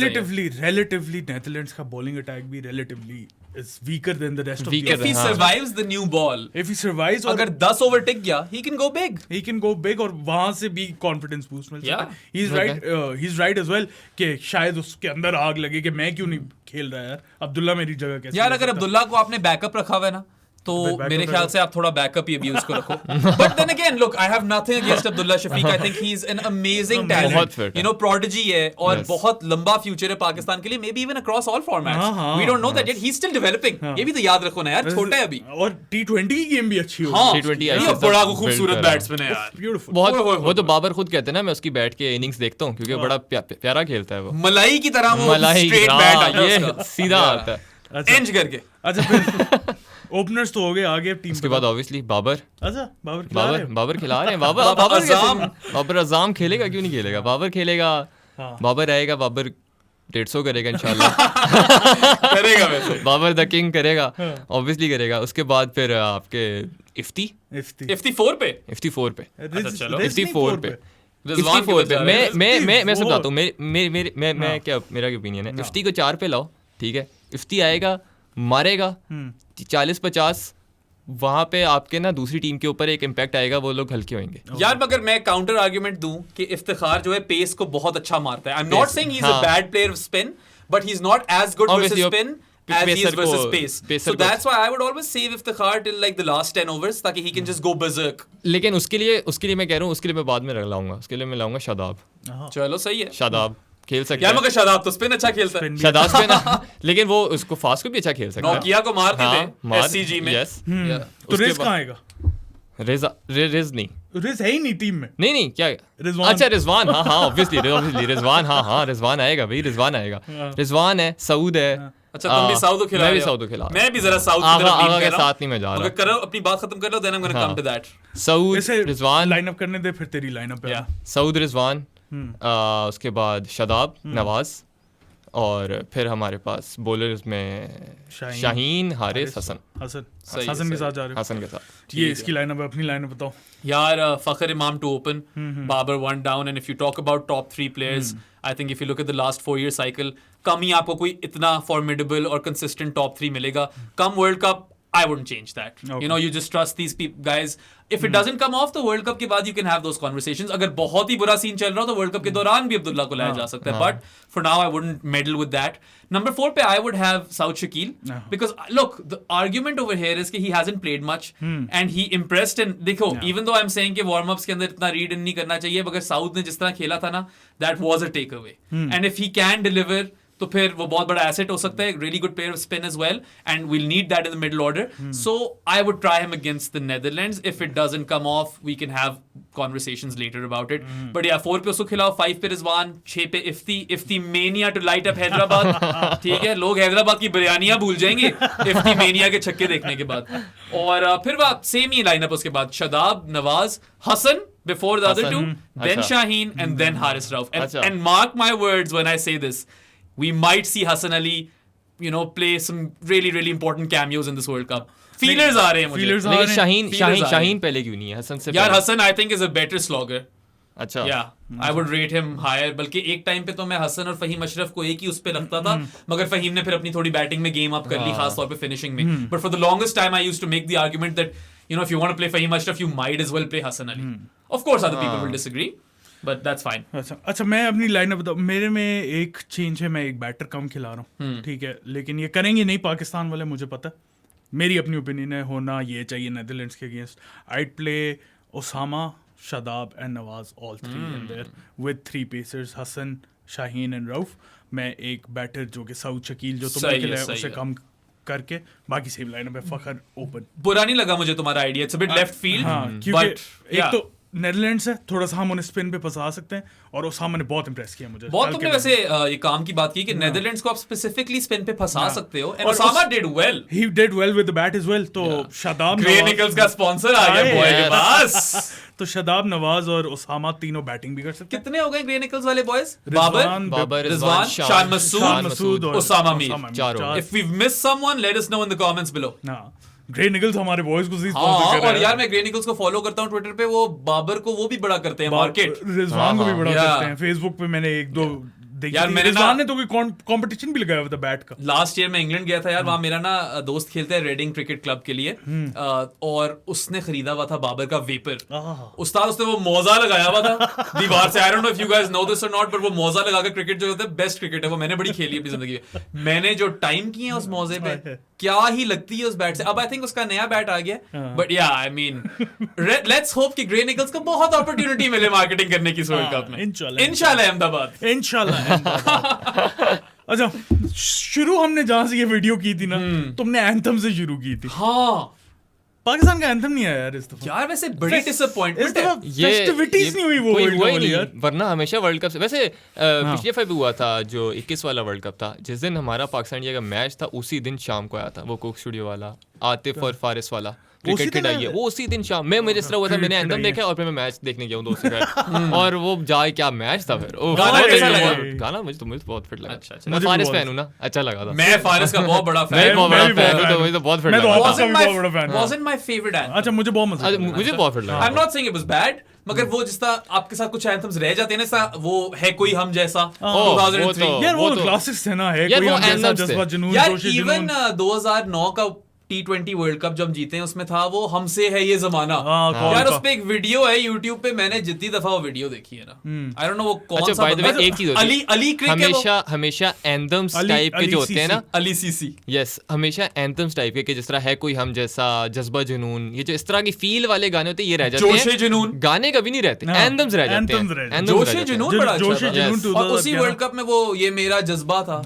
[SPEAKER 1] रिलेटिवली नेदरलैंड्स का बॉलिंग अटैक भी relatively is weaker then the rest of
[SPEAKER 2] Weaker
[SPEAKER 3] If he
[SPEAKER 2] हाँ।
[SPEAKER 3] survives the new ball,
[SPEAKER 1] if he survives,
[SPEAKER 3] अगर 10 ओवर टिक गया, he can go big.
[SPEAKER 1] he can go big और वहां से भी कॉन्फिडेंस बूस्ट मिल सकता
[SPEAKER 3] Yeah.
[SPEAKER 1] है। He is right as well कि शायद उसके अंदर आग लगे कि मैं क्यों नहीं खेल रहा यार, अब्दुल्ला मेरी जगह कैसे
[SPEAKER 3] यार
[SPEAKER 1] ले
[SPEAKER 3] अगर
[SPEAKER 1] सकता?
[SPEAKER 3] अब्दुल्ला को आपने बैकअप रखा हुआ है ना, तो
[SPEAKER 1] backup
[SPEAKER 3] मेरे
[SPEAKER 1] रखो।
[SPEAKER 3] ख्याल से आप थोड़ा बैकअप ही अभी उसको रखो। But then again look, I have nothing against Abdullah Shafique. I think he is an amazing
[SPEAKER 2] बहुत
[SPEAKER 3] टैलेंट,
[SPEAKER 2] fit है।
[SPEAKER 3] यू नो, प्रोडिजी है, और
[SPEAKER 2] Yes.
[SPEAKER 3] बहुत लंबा फ्यूचर है पाकिस्तान के लिए, maybe even across all formats.
[SPEAKER 1] हाँ, हाँ,
[SPEAKER 3] we don't know that yet, he is still developing. ये भी तो याद रखो ना यार, छोटा है अभी।
[SPEAKER 1] और T20 की गेम भी अच्छी
[SPEAKER 3] हाँ,
[SPEAKER 1] होगी।
[SPEAKER 2] T20
[SPEAKER 3] ये
[SPEAKER 2] ऐसे
[SPEAKER 3] बड़ा
[SPEAKER 2] सब
[SPEAKER 3] खूबसूरत
[SPEAKER 2] build करा।
[SPEAKER 3] बैट्समैन है यार,
[SPEAKER 1] ब्यूटीफुल।
[SPEAKER 2] बहुत
[SPEAKER 3] ओए, ओए,
[SPEAKER 2] वो तो बाबर खुद कहते हैं ना, मैं उसकी बैट के इनिंग्स देखता हूँ क्योंकि बड़ा प्यारा खेलता है वो,
[SPEAKER 3] मलाई की तरह वो
[SPEAKER 2] मलाई
[SPEAKER 3] स्ट्रेट
[SPEAKER 2] हाँ,
[SPEAKER 3] बैट आता है
[SPEAKER 2] ये
[SPEAKER 3] उसका,
[SPEAKER 2] सीधा आता है।
[SPEAKER 1] अच्छा
[SPEAKER 3] एंज करके।
[SPEAKER 1] अच्छा फिर ओपनर्स तो हो गए, आगे टीम
[SPEAKER 2] उसके बाद ऑब्वियसली बाबर
[SPEAKER 1] अच्छा बाबर खिला रहे हैं।
[SPEAKER 2] बाबर खिला रहे हैं। बाबर बाबर अज़ाम खेलेगा, क्यों नहीं खेलेगा, बाबर खेलेगा।
[SPEAKER 1] हाँ।
[SPEAKER 2] बाबर आएगा, बाबर 150 करेगा इंशाल्लाह।
[SPEAKER 3] करेगा वैसे।
[SPEAKER 2] बाबर द किंग करेगा, ऑब्वियसली करेगा। उसके बाद फिर आपके इफ्ती
[SPEAKER 3] 54 पे
[SPEAKER 2] 54 पे
[SPEAKER 3] चलो।
[SPEAKER 2] 54 पे
[SPEAKER 3] रिजवान के
[SPEAKER 2] 54
[SPEAKER 3] बचा
[SPEAKER 2] पे
[SPEAKER 3] रहे हैं।
[SPEAKER 2] मैं
[SPEAKER 1] 54
[SPEAKER 2] समझाता हूँ, मैं क्या मेरा ओपिनियन है, इफ्ती को 4 पे लाओ, ठीक है, इफ्ती आएगा, मारेगा 40-50, वहां पे आपके ना दूसरी टीम के ऊपर एक इम्पैक्ट आएगा, वो लोग हल्के होंगे।
[SPEAKER 3] यार मगर मैं काउंटर आर्गुमेंट दूं कि इफ्तिखार जो है पेस को बहुत अच्छा मारता है। I am not saying he is a
[SPEAKER 2] हाँ।
[SPEAKER 3] Bad player of spin, but he is not as good versus
[SPEAKER 2] Obviously,
[SPEAKER 3] spin as he is
[SPEAKER 2] pacer को-
[SPEAKER 3] versus pace.
[SPEAKER 2] पेसर
[SPEAKER 3] So
[SPEAKER 2] को-
[SPEAKER 3] that's why I would always save Iftikhar till like the last 10 overs ताकि he can just go berserk.
[SPEAKER 2] लेकिन उसके लिए मैं कह रहा हूँ, उसके लिए मैं बाद में लाऊंगा, उसके लिए मैं लाऊंगा शादाब।
[SPEAKER 3] चलो सही है।
[SPEAKER 2] शादाब खेल सकता
[SPEAKER 3] यार
[SPEAKER 2] है,
[SPEAKER 3] मगर शादाब तो स्पिन अच्छा खेलता है।
[SPEAKER 2] शादाब पे ना, लेकिन वो उसको फास्ट को भी अच्छा खेल सकता है।
[SPEAKER 3] नोकिया को मारते
[SPEAKER 2] हाँ,
[SPEAKER 3] थे SCG में।
[SPEAKER 2] yes।
[SPEAKER 3] Yeah.
[SPEAKER 1] तो
[SPEAKER 2] उसके
[SPEAKER 1] रिज
[SPEAKER 2] बाद-
[SPEAKER 1] कहाँ आएगा?
[SPEAKER 2] रिज नहीं
[SPEAKER 1] रिज है ही नहीं टीम में।
[SPEAKER 2] नहीं क्या,
[SPEAKER 1] रिजवान।
[SPEAKER 2] अच्छा रिजवान, हाँ ऑब्वियसली रिजवान, हाँ रिजवान आएगा भाई, रिजवान आएगा। रिजवान है, सऊद है।
[SPEAKER 3] अच्छा तुम भी साउथ को खिला
[SPEAKER 2] मैं भी
[SPEAKER 3] रहे हो।
[SPEAKER 2] साउथ को खिला रहा हूँ।
[SPEAKER 3] मैं भी जरा साउथ की
[SPEAKER 2] आगा
[SPEAKER 3] तरफ lean
[SPEAKER 2] आगा
[SPEAKER 3] कर
[SPEAKER 2] के
[SPEAKER 3] रहा हूँ।
[SPEAKER 2] साथ नहीं मैं जा
[SPEAKER 3] मगर
[SPEAKER 2] रहा।
[SPEAKER 3] करो अपनी बात खत्म कर लो, then I'm gonna come to that.
[SPEAKER 2] Saud
[SPEAKER 1] ऐसे
[SPEAKER 2] रिजवान,
[SPEAKER 1] लाइनअप करने दे, फिर तेरी लाइनअप पे
[SPEAKER 3] Yeah.
[SPEAKER 1] आ।
[SPEAKER 2] सऊद रिजवान, उसके बाद शादाब, नवाज, और फिर हमारे पास बॉलर्स में शाहीन, हारिस, हसन
[SPEAKER 1] हसन के साथ जा रहे हो?
[SPEAKER 2] हसन के साथ।
[SPEAKER 1] ये इसकी लाइनअप है, अपनी लाइनअप बताओ
[SPEAKER 3] यार। फखर इमाम to open, Babar 1 down, and if you talk about top 3 players, I think if you look at the last 4-year cycle, कम ही आपको कोई इतना formidable और consistent top 3 मिलेगा। कम World Cup, I wouldn't change that.
[SPEAKER 1] Okay.
[SPEAKER 3] You know, you just trust these guys. If it doesn't come off the World Cup के बाद, you can have those conversations. अगर बहुत ही बुरा सीन चल रहा हो तो World Cup के दौरान भी अब्दुल्ला को लाया जा सकता है. But for now, I wouldn't meddle with that. Number 4 पे I would have Saud Shakil. Because look, the argument over here is कि he hasn't played much and he impressed. And देखो, even though I'm saying कि warm-ups के अंदर इतना read in नहीं करना चाहिए, मगर साउथ ने जिस तरह खेला था ना, that was a takeaway. And if he can deliver, तो फिर वो बहुत बड़ा एसेट हो सकता है. Really good player of spin as well, and we'll need that in the middle order. So I would try him against the Netherlands. If it doesn't come off, we can have conversations later about it. But yeah, 4 पे उसको खिलाओ, 5 पे रिजवान, 6 पे Ifti mania to light up Hyderabad. ठीक है, लोग हैदराबाद की बिरयानियां भूल जाएंगे इफ्ती mania के छक्के देखने के बाद. और फिर वो सेम ही लाइनअप उसके बाद Shadab, Nawaz, Hasan before the other two, then Shaheen, and then Haris Rauf. And mark my words when I say this. We might see Hassan Ali, you know, play some really, really important cameos in this World Cup. Feelers आ रहे हैं मुझे.
[SPEAKER 2] लेकिन शाहीन पहले क्यों नहीं है हसन से?
[SPEAKER 3] यार Hasan I think is a better slogger.
[SPEAKER 2] अच्छा.
[SPEAKER 3] Yeah, I would rate him higher. बल्कि एक टाइम पे तो मैं हसन और फहीम अशरफ को एक ही उस पे रखता था, मगर फहीम ने फिर अपनी थोड़ी बैटिंग में गेम अप कर ली, खास तौर पे फिनिशिंग में. But for the longest time I used to make the argument that, you know, if you want to play Fahim Ashraf, you might as well play Hassan Ali. Of course other people will disagree. But that's fine.
[SPEAKER 1] अच्छा मैं अपनी lineup बताऊँ. मेरे में एक change है, मैं एक बैटर कम खिला रहा हूँ, ठीक है, लेकिन ये करेंगे नहीं पाकिस्तान वाले, मुझे पता. मेरी अपनी ओपिनियन है, होना ये चाहिए नेदरलैंड्स के against. I'd play Osama, Shadab and Nawaz, all three in there with 3 pacers, Hassan, Shaheen and Rauf. मैं एक बैटर जो कि साउद शकील जो तुमने खिलाया उसे कम करके बाकी सेम लाइनअप है. फखर ओपन.
[SPEAKER 3] बुरा नहीं लगा मुझे तुम्हारा idea. It's a bit left field.
[SPEAKER 1] क्योंकि एक तो नेदरलैंड्स है, थोड़ा सा हम उन्हें स्पिन पे फंसा सकते हैं, और ओसामा ने बहुत इंप्रेस किया मुझे.
[SPEAKER 3] बहुत तुमने वैसे ये काम की बात की कि नेदरलैंड्स को आप स्पेसिफिकली स्पिन पे फंसा सकते हो. And Osama did well.
[SPEAKER 1] He did well with the bat as well. तो शादाब,
[SPEAKER 3] ग्रे निकल्स का स्पॉन्सर आ गया बॉय के पास.
[SPEAKER 1] तो शादाब, नवाज और ओसामा तीनों बैटिंग भी कर सकते हैं.
[SPEAKER 3] कितने हो गए ग्रे निकल्स वाले बॉयज?
[SPEAKER 2] बाबर,
[SPEAKER 3] रिजवान, शान मसूद और ओसामा मीर.
[SPEAKER 2] चारों.
[SPEAKER 3] If we've missed someone, let us know in the comments below.
[SPEAKER 1] Grey Nicholls हमारे बॉयज को
[SPEAKER 3] स्पॉन्सर कर रहे हैं. और यार मैं ग्रे निकल्स को फॉलो करता हूं ट्विटर पे. वो बाबर को वो भी बड़ा करते हैं मार्केट.
[SPEAKER 1] रिजवान को भी बड़ा करते हैं. फेसबुक पे मैंने 1-2 यार मैंने ने तो कोई कंपटीशन भी लगाया था बैट का.
[SPEAKER 3] लास्ट ईयर मैं इंग्लैंड गया था यार. वहां मेरा ना दोस्त खेलता है रेडिंग क्रिकेट क्लब के लिए, और उसने खरीदा हुआ था बाबर का वेपर. उस्ताद उसने वो मौजा लगाया हुआ था दीवार से. I don't know if you guys know this और नॉट, बट वो मौजा लगाकर क्रिकेट जो होता है बेस्ट क्रिकेट है वो. मैंने बड़ी खेली अपनी जिंदगी में. मैंने जो टाइम किए हैं उस मौजे पे, क्या ही लगती है उस बैट से. अब आई थिंक उसका नया बैट आ गया, बट या आई मीन लेट्स होप कि ग्रे निकल्स को बहुत अपॉर्चुनिटी मिले मार्केटिंग करने की इस वर्ल्ड कप में. इंशाल्लाह अहमदाबाद,
[SPEAKER 1] इंशाल्लाह. अच्छा, शुरू हमने जहां से ये वीडियो की थी ना, तुमने एंथम से शुरू की थी.
[SPEAKER 3] हाँ,
[SPEAKER 1] पाकिस्तान का एंथम नहीं आया यार इस दफा.
[SPEAKER 3] यार वैसे बड़ी डिसअपॉइंटमेंट है.
[SPEAKER 1] ये फेस्टिविटीज नहीं हुई वो वर्ल्ड कप वाली यार.
[SPEAKER 2] वरना हमेशा वर्ल्ड कप से वैसे पिछले फाइव हुआ था जो 21 वाला वर्ल्ड कप था. जिस दिन हमारा पाकिस्तान इंडिया का मैच था उसी दिन शाम को आया था वो कोक स्टूडियो वाला, आतिफ और फारिस वाला क्रिकेट किट आई है वो उसी दिन शाम. मैं मुझे इस तरह हुआ था, मैंने एंथम देखा और फिर मैं मैच देखने गया हूँ दोस्त के घर, और वो जाए क्या मैच था. फिर गाना मुझे बहुत फिट लगा. मैं फारिस फैन हूँ ना, अच्छा लगा था.
[SPEAKER 3] मैं फारिस का बहुत बड़ा फैन हूँ,
[SPEAKER 2] तो बहुत फिट लगा.
[SPEAKER 3] wasn't my favorite anthem.
[SPEAKER 1] अच्छा, मुझे बहुत मजा,
[SPEAKER 2] मुझे बहुत फिट लगा.
[SPEAKER 3] I'm not saying it was bad, मगर वो जिस तरह आपके साथ कुछ एंथम्स रह जाते हैं ना, वो है कोई हम जैसा 2003
[SPEAKER 1] यार, वो क्लासिक्स है ना, है कोई हम जैसा, जज्बा जुनून, जोश जुनून.
[SPEAKER 3] इवन 2009 का T20 वर्ल्ड कप जो हम जीते हैं उसमें था वो हमसे है ये जमाना. यार उस पे एक वीडियो है YouTube पे, मैंने जितनी दफा वो वीडियो देखी है ना, आई डोंट नो वो कौन सा.
[SPEAKER 2] एक चीज होती है,
[SPEAKER 3] अली क्रिक
[SPEAKER 2] हमेशा एंथम्स टाइप के जो होते हैं ना,
[SPEAKER 3] अली सीसी,
[SPEAKER 2] यस, हमेशा एंथम्स टाइप के, कि जिस तरह है कोई हम जैसा, जज्बा जुनून, ये जो इस तरह की फील वाले गाने होते हैं ये रह जाते हैं.
[SPEAKER 3] जोशे जुनून
[SPEAKER 2] गाने कभी नहीं रहते, एंथम्स रह जाते हैं.
[SPEAKER 3] जोशे जुनून बड़ा
[SPEAKER 1] जोशे जुनून.
[SPEAKER 3] और उसी वर्ल्ड कप में वो ये मेरा जज्बा था,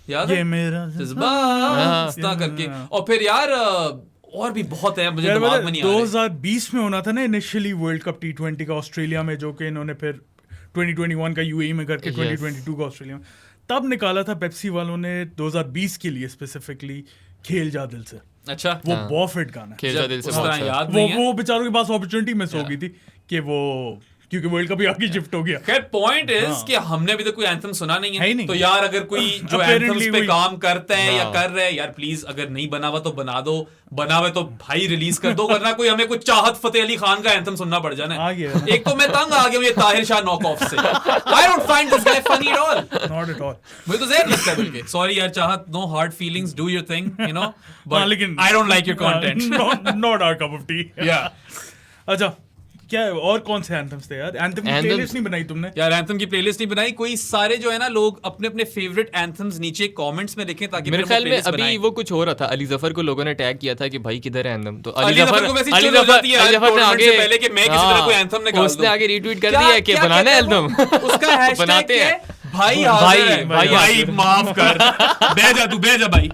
[SPEAKER 3] याद है,
[SPEAKER 1] ये मेरा
[SPEAKER 3] जज्बा करके. और फिर यार और भी बहुत है, मुझे दिमाग में नहीं आ रहा.
[SPEAKER 1] 2020 में होना था ना इनिशियली वर्ल्ड कप T20 का ऑस्ट्रेलिया में, जो कि इन्होंने फिर 2021 का UAE में करके 2022 का ऑस्ट्रेलिया में तब निकाला था. पेप्सी वालों ने 2020 के लिए स्पेसिफिकली खेल जा दिल से.
[SPEAKER 3] अच्छा,
[SPEAKER 1] वो बहुत फिट गाना,
[SPEAKER 2] खेल जा दिल से.
[SPEAKER 3] याद नहीं है.
[SPEAKER 1] वो बेचारों के पास अपॉर्चुनिटी मिस हो गई थी कि वो क्योंकि वर्ल्ड कप ही आगे शिफ्ट हो गया।
[SPEAKER 3] खैर पॉइंट इज कि हमने अभी तक कोई एंथम सुना नहीं
[SPEAKER 1] है ही
[SPEAKER 3] है,
[SPEAKER 1] नहीं।
[SPEAKER 3] तो यार अगर कोई जो
[SPEAKER 1] Apparently
[SPEAKER 3] एंथम्स पे
[SPEAKER 1] वही-
[SPEAKER 3] काम करते हैं या कर रहे हैं यार, प्लीज अगर नहीं बना हुआ तो बना दो, बना हुआ तो भाई रिलीज कर दो, वरना कोई हमें कुछ चाहत फतेह अली खान का एंथम सुनना पड़ जाना
[SPEAKER 1] आ
[SPEAKER 3] है।
[SPEAKER 1] गया।
[SPEAKER 3] एक तो मैं तंग आ गया हूं ये ताहिर शाह नॉक ऑफ से। I don't find this guy funny at all.
[SPEAKER 1] Not at all.
[SPEAKER 3] मुझे तो ज़हर लगता है बल्कि। सॉरी यार Chahat, no hard feelings, do your thing, you know,
[SPEAKER 1] हाँ,
[SPEAKER 3] बट
[SPEAKER 1] लेकिन
[SPEAKER 3] I don't like your content.
[SPEAKER 1] Not our cup of tea.
[SPEAKER 3] या
[SPEAKER 1] अच्छा, क्या और कौन से एंथम्स थे यार? एंथम की
[SPEAKER 2] Anthems-
[SPEAKER 1] प्लेलिस्ट नहीं बनाई तुमने?
[SPEAKER 3] यार एंथम की प्लेलिस्ट नहीं बनाई कोई, सारे जो है ना लोग अपने अपने फेवरेट एंथम्स नीचे कमेंट्स में लिखें ताकि
[SPEAKER 2] मेरे
[SPEAKER 3] फिर हम
[SPEAKER 2] ख्याल में
[SPEAKER 3] playlist
[SPEAKER 2] अभी
[SPEAKER 3] बनाएं।
[SPEAKER 2] वो कुछ हो रहा था, अली जफर को लोगों ने टैग किया था कि भाई किधर है एंथम, तो
[SPEAKER 3] अली जफर को वैसे ही चुल हो जाती है
[SPEAKER 2] अली
[SPEAKER 3] यार
[SPEAKER 2] जफर ने
[SPEAKER 3] tournament
[SPEAKER 2] आगे
[SPEAKER 3] से पहले कि मैं किसी तरह कोई anthem निकाल
[SPEAKER 2] उसने
[SPEAKER 3] दूं।
[SPEAKER 2] आगे रीट्वीट कर
[SPEAKER 3] क्या-
[SPEAKER 2] दिया है कि
[SPEAKER 3] क्या
[SPEAKER 2] बनाना है
[SPEAKER 3] कहते हैं
[SPEAKER 2] एल्बम।
[SPEAKER 3] वो? उसका हैशटैग
[SPEAKER 2] बनाते
[SPEAKER 3] क्या
[SPEAKER 2] हैं।
[SPEAKER 3] है? भाई
[SPEAKER 2] भाई,
[SPEAKER 3] हाजिर है।
[SPEAKER 2] भाई
[SPEAKER 3] भाई
[SPEAKER 2] हाजिर।
[SPEAKER 3] माफ कर, बह जा तू, बह जा भाई।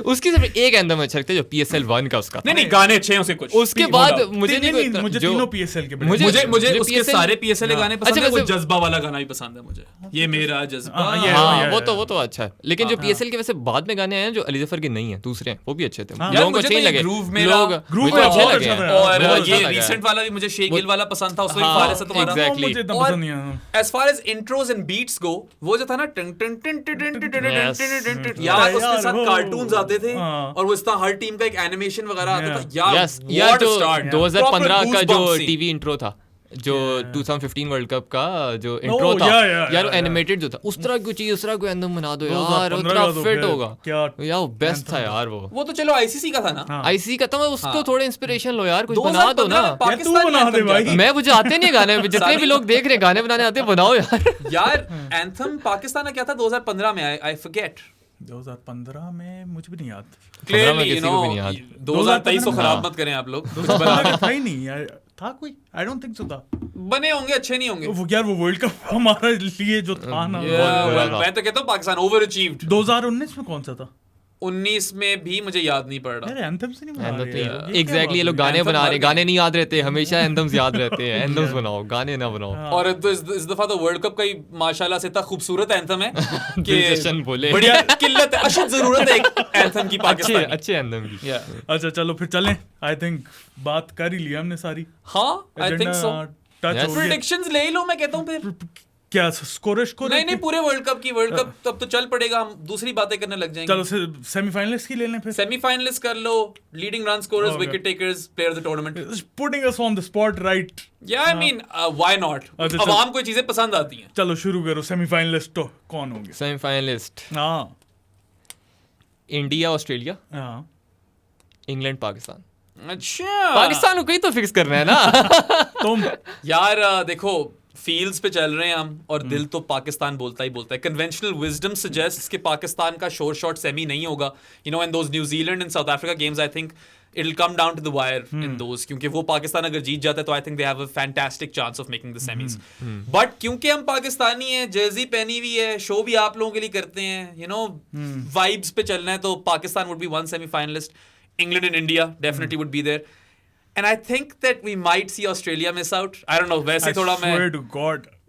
[SPEAKER 2] उसकी सिर्फ एक एंथम अच्छा लगता है जो PSL 1 का उसका।
[SPEAKER 3] नहीं नहीं गाने अच्छे हैं उसके कुछ।
[SPEAKER 2] उसके
[SPEAKER 3] No
[SPEAKER 2] बाद
[SPEAKER 3] doubt।
[SPEAKER 2] मुझे नहीं कोई
[SPEAKER 1] मुझे
[SPEAKER 2] जो-
[SPEAKER 1] तीनों PSL के
[SPEAKER 2] मुझे-
[SPEAKER 3] मुझे मुझे
[SPEAKER 2] जो
[SPEAKER 3] उसके
[SPEAKER 2] PSL
[SPEAKER 3] सारे PSL गाने पसंद
[SPEAKER 2] अच्छा,
[SPEAKER 3] है, वो
[SPEAKER 2] वैसे-
[SPEAKER 3] जज्बा वाला गाना भी पसंद है मुझे, ये मेरा जज्बा।
[SPEAKER 1] हाँ, ये-
[SPEAKER 2] हाँ
[SPEAKER 1] yeah,
[SPEAKER 2] वो तो अच्छा है, लेकिन जो PSL के वैसे बाद में गाने आए हैं जो अली जफर के नहीं है, दूसरे हैं, वो भी अच्छे थे।
[SPEAKER 1] हाँ।
[SPEAKER 2] लोगों को
[SPEAKER 3] मुझे
[SPEAKER 2] अच्छे
[SPEAKER 3] तो
[SPEAKER 2] ही
[SPEAKER 3] ये
[SPEAKER 2] लगे।
[SPEAKER 3] groove मेरा-
[SPEAKER 2] लोग
[SPEAKER 1] groove
[SPEAKER 2] मुझे
[SPEAKER 1] मेरा
[SPEAKER 2] अच्छे
[SPEAKER 1] बहुत
[SPEAKER 2] लगे
[SPEAKER 1] अच्छा
[SPEAKER 2] हैं।
[SPEAKER 1] था।
[SPEAKER 3] और
[SPEAKER 2] बहुत अच्छा
[SPEAKER 3] ये
[SPEAKER 2] लगा है।
[SPEAKER 3] रिसेंट वाला भी मुझे शेख गिल वाला पसंद था, उसमें
[SPEAKER 2] हाँ,
[SPEAKER 3] फारिस है तुम्हारा।
[SPEAKER 2] exactly.
[SPEAKER 1] मुझे इतना
[SPEAKER 3] और
[SPEAKER 1] पसंद नहीं आया।
[SPEAKER 3] as far as intros and beats go, वो जो था ना टन टन टन टन टन टन टन
[SPEAKER 2] Yes.
[SPEAKER 3] टन टन, यार उसके
[SPEAKER 1] यार,
[SPEAKER 3] साथ
[SPEAKER 1] वो-
[SPEAKER 3] कार्टून्स आते थे
[SPEAKER 1] हाँ।
[SPEAKER 3] और वो इस तरह हर टीम का एक एनिमेशन वगैरह आता था।
[SPEAKER 1] Yeah.
[SPEAKER 2] यस
[SPEAKER 3] यार
[SPEAKER 2] यार
[SPEAKER 3] what a
[SPEAKER 2] जो
[SPEAKER 3] start.
[SPEAKER 2] 2015
[SPEAKER 3] Proper
[SPEAKER 2] का जो
[SPEAKER 3] goosebumps scene.
[SPEAKER 2] टीवी इंट्रो था, जो 2015 वर्ल्ड कप का जो इंट्रो था
[SPEAKER 1] yeah, yeah,
[SPEAKER 2] यार, वो
[SPEAKER 1] yeah.
[SPEAKER 2] एनिमेटेड जो था, उस तरह की चीज, उस तरह कोई एंथम बना दो यार,
[SPEAKER 1] 2015
[SPEAKER 2] उतना
[SPEAKER 1] का तो
[SPEAKER 2] फिट
[SPEAKER 1] फिर
[SPEAKER 2] होगा
[SPEAKER 1] क्या
[SPEAKER 2] यार, वो बेस्ट था यार वो।
[SPEAKER 3] वो तो चलो आईसीसी का था ना।
[SPEAKER 1] हाँ।
[SPEAKER 2] आईसी का था, उसको
[SPEAKER 3] हाँ।
[SPEAKER 2] थोड़े इंस्पिरेशन लो यार, कुछ बना दो
[SPEAKER 3] 2015
[SPEAKER 2] ना।
[SPEAKER 3] में पाकिस्तान
[SPEAKER 1] तू बना
[SPEAKER 3] में
[SPEAKER 1] दे
[SPEAKER 3] anthem क्या
[SPEAKER 1] भाई।
[SPEAKER 3] था?
[SPEAKER 2] मैं मुझे आते नहीं गाने, जितने भी लोग देख रहे हैं गाने बनाने आते हैं, बनाओ यार।
[SPEAKER 3] यार एंथम पाकिस्तान का क्या था 2015 में? आई फॉरगेट
[SPEAKER 1] 2015 में मुझे भी नहीं याद।
[SPEAKER 2] 15 में
[SPEAKER 3] क्लियरली, यू
[SPEAKER 2] किसी को भी नहीं याद।
[SPEAKER 3] 2023 को
[SPEAKER 1] 2015
[SPEAKER 3] खराब
[SPEAKER 2] हाँ।
[SPEAKER 3] मत करें आप लोग।
[SPEAKER 1] था ही नहीं यार, था कोई? आई डोंट थिंक सो था।
[SPEAKER 3] बने होंगे, अच्छे नहीं होंगे।
[SPEAKER 1] वो यार वो वर्ल्ड कप हमारा लिए जो था ना।
[SPEAKER 2] बहुत बुरा था।
[SPEAKER 3] मैं तो कहता हूँ पाकिस्तान ओवर अचीव्ड।
[SPEAKER 1] 2019 में कौन सा था?
[SPEAKER 3] 19 में भी मुझे याद नहीं पड़ रहा।
[SPEAKER 1] यार एंथम से नहीं बना रहे यार। ये क्या
[SPEAKER 2] एग्जैक्टली, ये
[SPEAKER 1] बात
[SPEAKER 2] लोग
[SPEAKER 1] हुई?
[SPEAKER 2] गाने
[SPEAKER 3] Anthem
[SPEAKER 2] बना रहे हैं,
[SPEAKER 3] मर
[SPEAKER 2] गाने नहीं याद रहते, हमेशा एंथम्स याद रहते हैं। एंथम्स बनाओ, गाने ना बनाओ।
[SPEAKER 1] हाँ।
[SPEAKER 3] और तो इस दफा तो वर्ल्ड कप का ही माशाल्लाह से इतना खूबसूरत एंथम है कि
[SPEAKER 2] दिलजशन बोले।
[SPEAKER 3] बढ़िया किल्लत है, अशद जरूरत है एक एंथम की
[SPEAKER 2] अच्छे
[SPEAKER 3] पाकिस्तान।
[SPEAKER 2] अच्छे एंथम की।
[SPEAKER 1] अच्छा चलो फिर चलें। आई थिंक बात कर ही लिया हमने सारी।
[SPEAKER 3] हाँ I think so.
[SPEAKER 1] Touch
[SPEAKER 2] Yes.
[SPEAKER 1] हो गया।
[SPEAKER 3] प्रेडिक्शंस ले ही लो, मैं कहता हूँ फिर।
[SPEAKER 1] क्या स्कोर
[SPEAKER 3] नहीं नहीं पूरे वर्ल्ड कप की, वर्ल्ड कप तब तो चल पड़ेगा, हम दूसरी बातें करने लग जाएंगे।
[SPEAKER 1] चलो सेमीफाइनलिस्ट की ले लें फिर।
[SPEAKER 3] सेमीफाइनलिस्ट कर लो, leading run scorers,
[SPEAKER 1] Okay.
[SPEAKER 3] Wicket takers, player of the tournament.
[SPEAKER 1] Putting us on the spot right.
[SPEAKER 3] या आई मीन व्हाई नॉट,
[SPEAKER 1] अच्छा, चल।
[SPEAKER 3] अवाम को ये चीजें पसंद आती हैं।
[SPEAKER 1] चलो शुरू करो। सेमीफाइनलिस्ट तो कौन होंगे?
[SPEAKER 2] सेमीफाइनलिस्ट
[SPEAKER 1] हाँ
[SPEAKER 2] इंडिया, ऑस्ट्रेलिया,
[SPEAKER 1] हाँ
[SPEAKER 2] इंग्लैंड, पाकिस्तान।
[SPEAKER 3] अच्छा
[SPEAKER 2] पाकिस्तान को कहीं तो फिक्स करना है ना।
[SPEAKER 1] तुम
[SPEAKER 3] यार देखो फील्ड्स पे चल रहे हैं हम और दिल तो पाकिस्तान बोलता ही बोलता है। कन्वेंशनल विजडम सजेस्ट्स कि पाकिस्तान का शोर शॉट सेमी नहीं होगा, you know, and those New Zealand and south Africa games I think it'll come down to the wire in those, क्योंकि वो पाकिस्तान अगर जीत जाता है तो I think they have a fantastic chance of making the semis. But क्योंकि हम पाकिस्तानी हैं, Jersey पहनी हुई है, शो भी आप लोगों के लिए करते हैं, यू नो, वाइब्स पे चलना है, तो Pakistan would be one semifinalist. England and India definitely would be there, and I think that we might see Australia miss out. I don't know, वैसे थोड़ा मैं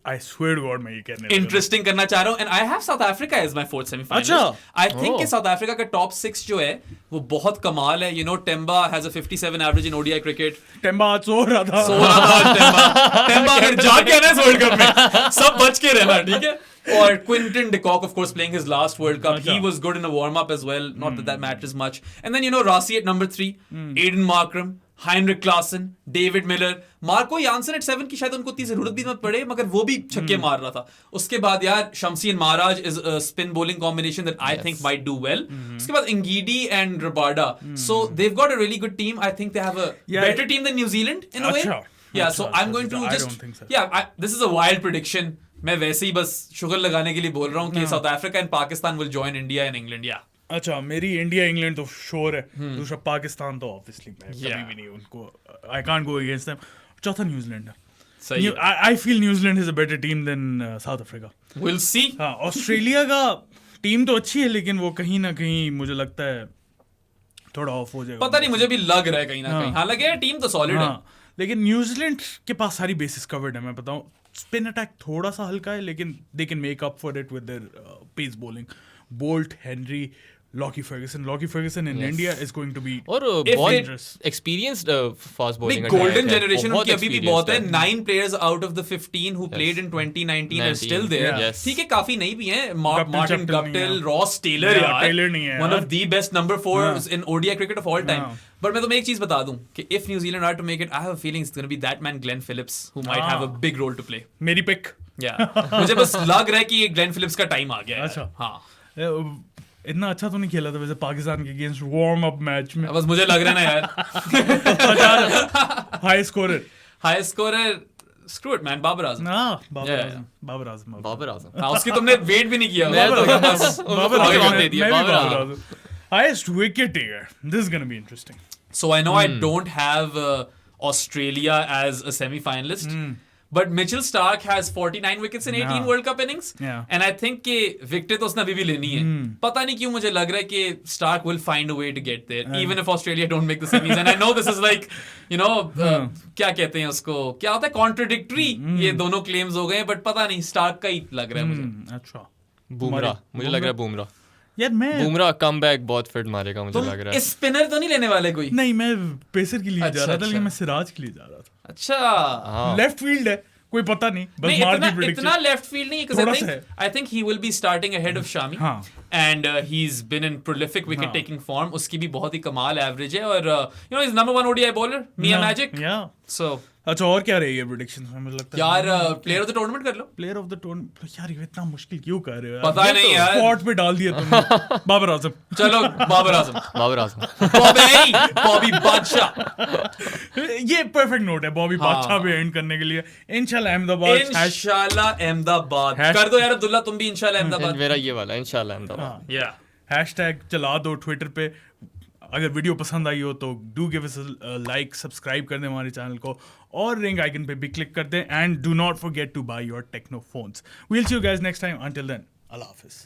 [SPEAKER 1] I swear to God मैं ये कहने लगा।
[SPEAKER 3] इंटरेस्टिंग करना चाह रहा हूं, and I have South Africa as my fourth semifinalist.
[SPEAKER 1] अच्छा।
[SPEAKER 3] आई थिंक कि
[SPEAKER 2] Oh.
[SPEAKER 3] साउथ अफ्रीका का टॉप 6 जो है वो बहुत कमाल है। You know, Temba has a 57 average in ODI cricket.
[SPEAKER 1] Temba आज सो रहा था।
[SPEAKER 3] टेम्बा अगर जाके आना इस वर्ल्ड कप में सब बच के रहना, ठीक है। और Quinton de Kock of course playing his last World Cup, he was good in a warm up as well, not that matters much. And then you know Rassie at number 3, Aiden Markram, Heinrich Klaasen, David Miller, Marco Jansen at 7 की शायद उनको इतनी जरूरत भी मत पड़े, मगर वो भी छक्के मार रहा था। उसके बाद यार Shamsi and Maharaj is spin bowling combination that I think might do well. उसके बाद Ngidi and Rabada, so they've got a really good team. I think they have a
[SPEAKER 1] Yeah.
[SPEAKER 3] better team than New Zealand in a way.
[SPEAKER 1] अच्छा,
[SPEAKER 3] Yeah,
[SPEAKER 1] अच्छा,
[SPEAKER 3] so I'm going to
[SPEAKER 1] I
[SPEAKER 3] just
[SPEAKER 1] don't think so.
[SPEAKER 3] yeah, this is a wild prediction. मैं वैसे ही बस sugar लगाने के लिए बोल रहा हूँ कि south Africa and Pakistan will join India and England. Yeah.
[SPEAKER 1] अच्छा मेरी इंडिया इंग्लैंड तो श्योर है। दूसरा पाकिस्तान तो ऑब्वियसली मैं कभी
[SPEAKER 3] Yeah.
[SPEAKER 1] भी नहीं उनको, I can't go against them. चौथा न्यूजीलैंड है।
[SPEAKER 3] सही है।
[SPEAKER 1] I feel New Zealand is a better team than South Africa.
[SPEAKER 3] We'll see.
[SPEAKER 1] हाँ ऑस्ट्रेलिया का टीम तो अच्छी है, लेकिन वो कहीं ना कहीं मुझे लगता है थोड़ा ऑफ हो जाएगा।
[SPEAKER 3] पता नहीं, मुझे भी लग रहा है कहीं ना
[SPEAKER 1] हाँ।
[SPEAKER 3] कहीं। हालांकि टीम तो सॉलिड है।
[SPEAKER 1] हाँ लेकिन न्यूजीलैंड के पास सारी बेसिस कवर्ड है। मैं बताऊं स्पिन अटैक थोड़ा सा हल्का है, लेकिन they can make up for it with their pace bowling. Boult, Henry, Lockie Ferguson in India is going to be
[SPEAKER 2] और
[SPEAKER 3] If
[SPEAKER 2] बहुत
[SPEAKER 3] it-
[SPEAKER 2] experienced fast bowling
[SPEAKER 3] नहीं,
[SPEAKER 2] attack
[SPEAKER 3] golden
[SPEAKER 2] है,
[SPEAKER 3] generation
[SPEAKER 2] बहुत
[SPEAKER 3] उनकी अभी भी बहुत है.
[SPEAKER 2] experienced
[SPEAKER 3] 9 players out of the 15 who played in 2019 are still there.
[SPEAKER 2] Yes.
[SPEAKER 3] ठीक है, काफी नहीं भी हैं.
[SPEAKER 1] Guptill,
[SPEAKER 3] Martin
[SPEAKER 1] Guptill नहीं
[SPEAKER 3] Guptill,
[SPEAKER 1] है.
[SPEAKER 3] Ross Taylor
[SPEAKER 1] Yeah,
[SPEAKER 3] यार.
[SPEAKER 1] Taylor नहीं है
[SPEAKER 3] One
[SPEAKER 1] यार.
[SPEAKER 3] of the best number 4s in ODI cricket of all time.
[SPEAKER 1] Yeah.
[SPEAKER 3] But मैं तुम्हें एक चीज बता दूं कि if New Zealand are to make it, I have a feeling it's going to be that man Glenn Phillips who might have a big role to play.
[SPEAKER 1] मेरी pick.
[SPEAKER 3] Yeah. मुझे बस लग रहा है कि ये Glenn Phillips का time आ गया है.
[SPEAKER 1] अच्छा.
[SPEAKER 3] हाँ.
[SPEAKER 1] इतना अच्छा तो नहीं खेला था वैसे पाकिस्तान के अगेंस्ट वार्म अप मैच में.
[SPEAKER 3] बस मुझे लग रहा है ना यार.
[SPEAKER 1] High scorer.
[SPEAKER 3] High scorer, screw it man, Babar Azam. Yeah.
[SPEAKER 1] Babar Azam.
[SPEAKER 2] Babar Azam.
[SPEAKER 3] हाँ, उसकी तुमने वेट भी नहीं किया.
[SPEAKER 2] मैं तो
[SPEAKER 3] बाबर
[SPEAKER 2] बस
[SPEAKER 1] बाबर
[SPEAKER 2] आगे
[SPEAKER 1] आजम
[SPEAKER 2] दे दिया, Babar Azam.
[SPEAKER 1] Highest wicket taker. This is going to be interesting.
[SPEAKER 3] So I know I don't have Australia as a semi-finalist, but Mitchell Starc has 49 wickets in 18
[SPEAKER 1] Yeah.
[SPEAKER 3] World Cup innings,
[SPEAKER 1] Yeah.
[SPEAKER 3] and I think कि wicket तो उसने अभी भी लेनी है. पता नहीं क्यों मुझे लग रहा है कि Starc will find a way to get there, even if Australia don't make the semis. And I know this is like, you know, क्या कहते हैं उसको? क्या होता है? Contradictory. ये दोनों claims हो गए, but पता नहीं Starc का ही लग रहा है मुझे.
[SPEAKER 1] अच्छा.
[SPEAKER 2] बुमराह, मुझे लग रहा है बुमराह.
[SPEAKER 1] यार मैं
[SPEAKER 2] बुमराह कम बैक बहुत फिट मारेगा मुझे
[SPEAKER 3] तुम
[SPEAKER 2] लग रहा है.
[SPEAKER 3] इस स्पिनर तो नहीं लेने वाले कोई?
[SPEAKER 1] नहीं मैं पेसर के लिए जा
[SPEAKER 3] अच्छा,
[SPEAKER 1] रहा था लेकिन
[SPEAKER 3] अच्छा.
[SPEAKER 1] मैं सिराज के लिए जा रहा था.
[SPEAKER 3] अच्छा.
[SPEAKER 2] हाँ.
[SPEAKER 1] लेफ्ट फील्ड है कोई पता नहीं बस
[SPEAKER 3] नहीं,
[SPEAKER 1] मार
[SPEAKER 3] इतना
[SPEAKER 1] दी
[SPEAKER 3] इतना
[SPEAKER 1] prediction.
[SPEAKER 3] लेफ्ट फील्ड नहीं because
[SPEAKER 1] थोड़ा सा है.
[SPEAKER 3] I think he will be starting ahead of Shami.
[SPEAKER 1] हाँ.
[SPEAKER 3] And he's been in prolific wicket
[SPEAKER 1] हाँ.
[SPEAKER 3] taking form. उसकी भी बहुत ही कमाल एवरेज है और you know he's number 1 ODI bowler, Mia
[SPEAKER 1] Yeah,
[SPEAKER 3] Magic.
[SPEAKER 1] yeah.
[SPEAKER 3] So
[SPEAKER 1] अच्छा और क्या रहेगी प्रेडिक्शंस में मुझे लगता है
[SPEAKER 3] यार प्लेयर ऑफ द टूर्नामेंट कर लो.
[SPEAKER 1] प्लेयर ऑफ द टूर्नामेंट यार ये इतना मुश्किल क्यों कर रहे हो यार.
[SPEAKER 3] पता नहीं यार.
[SPEAKER 1] स्पॉट पे डाल दिया तुमने. बाबर आजम.
[SPEAKER 3] चलो बाबर आजम.
[SPEAKER 2] बाबर आजम.
[SPEAKER 3] बॉबी बादशाह.
[SPEAKER 1] ये परफेक्ट नोट है बॉबी
[SPEAKER 3] हाँ.
[SPEAKER 1] बादशाह पे एंड करने के लिए. इंशाल्लाह अहमदाबाद
[SPEAKER 3] इंशाल्लाह अहमदाबाद.
[SPEAKER 1] Hash-
[SPEAKER 3] कर दो यार अब्दुल्ला, तुम भी इंशाल्लाह अहमदाबाद.
[SPEAKER 2] मेरा ये वाला इंशाल्लाह अहमदाबाद.
[SPEAKER 3] Yeah.
[SPEAKER 1] हैशटैग चला दो ट्विटर पे. अगर वीडियो पसंद आई हो तो do give us like, subscribe कर दें हमारे चैनल को और रिंग आइकन पे भी क्लिक कर दें. And do not forget to buy your Tecno phones. We'll see you guys next time. Until then अल्लाह हाफिज.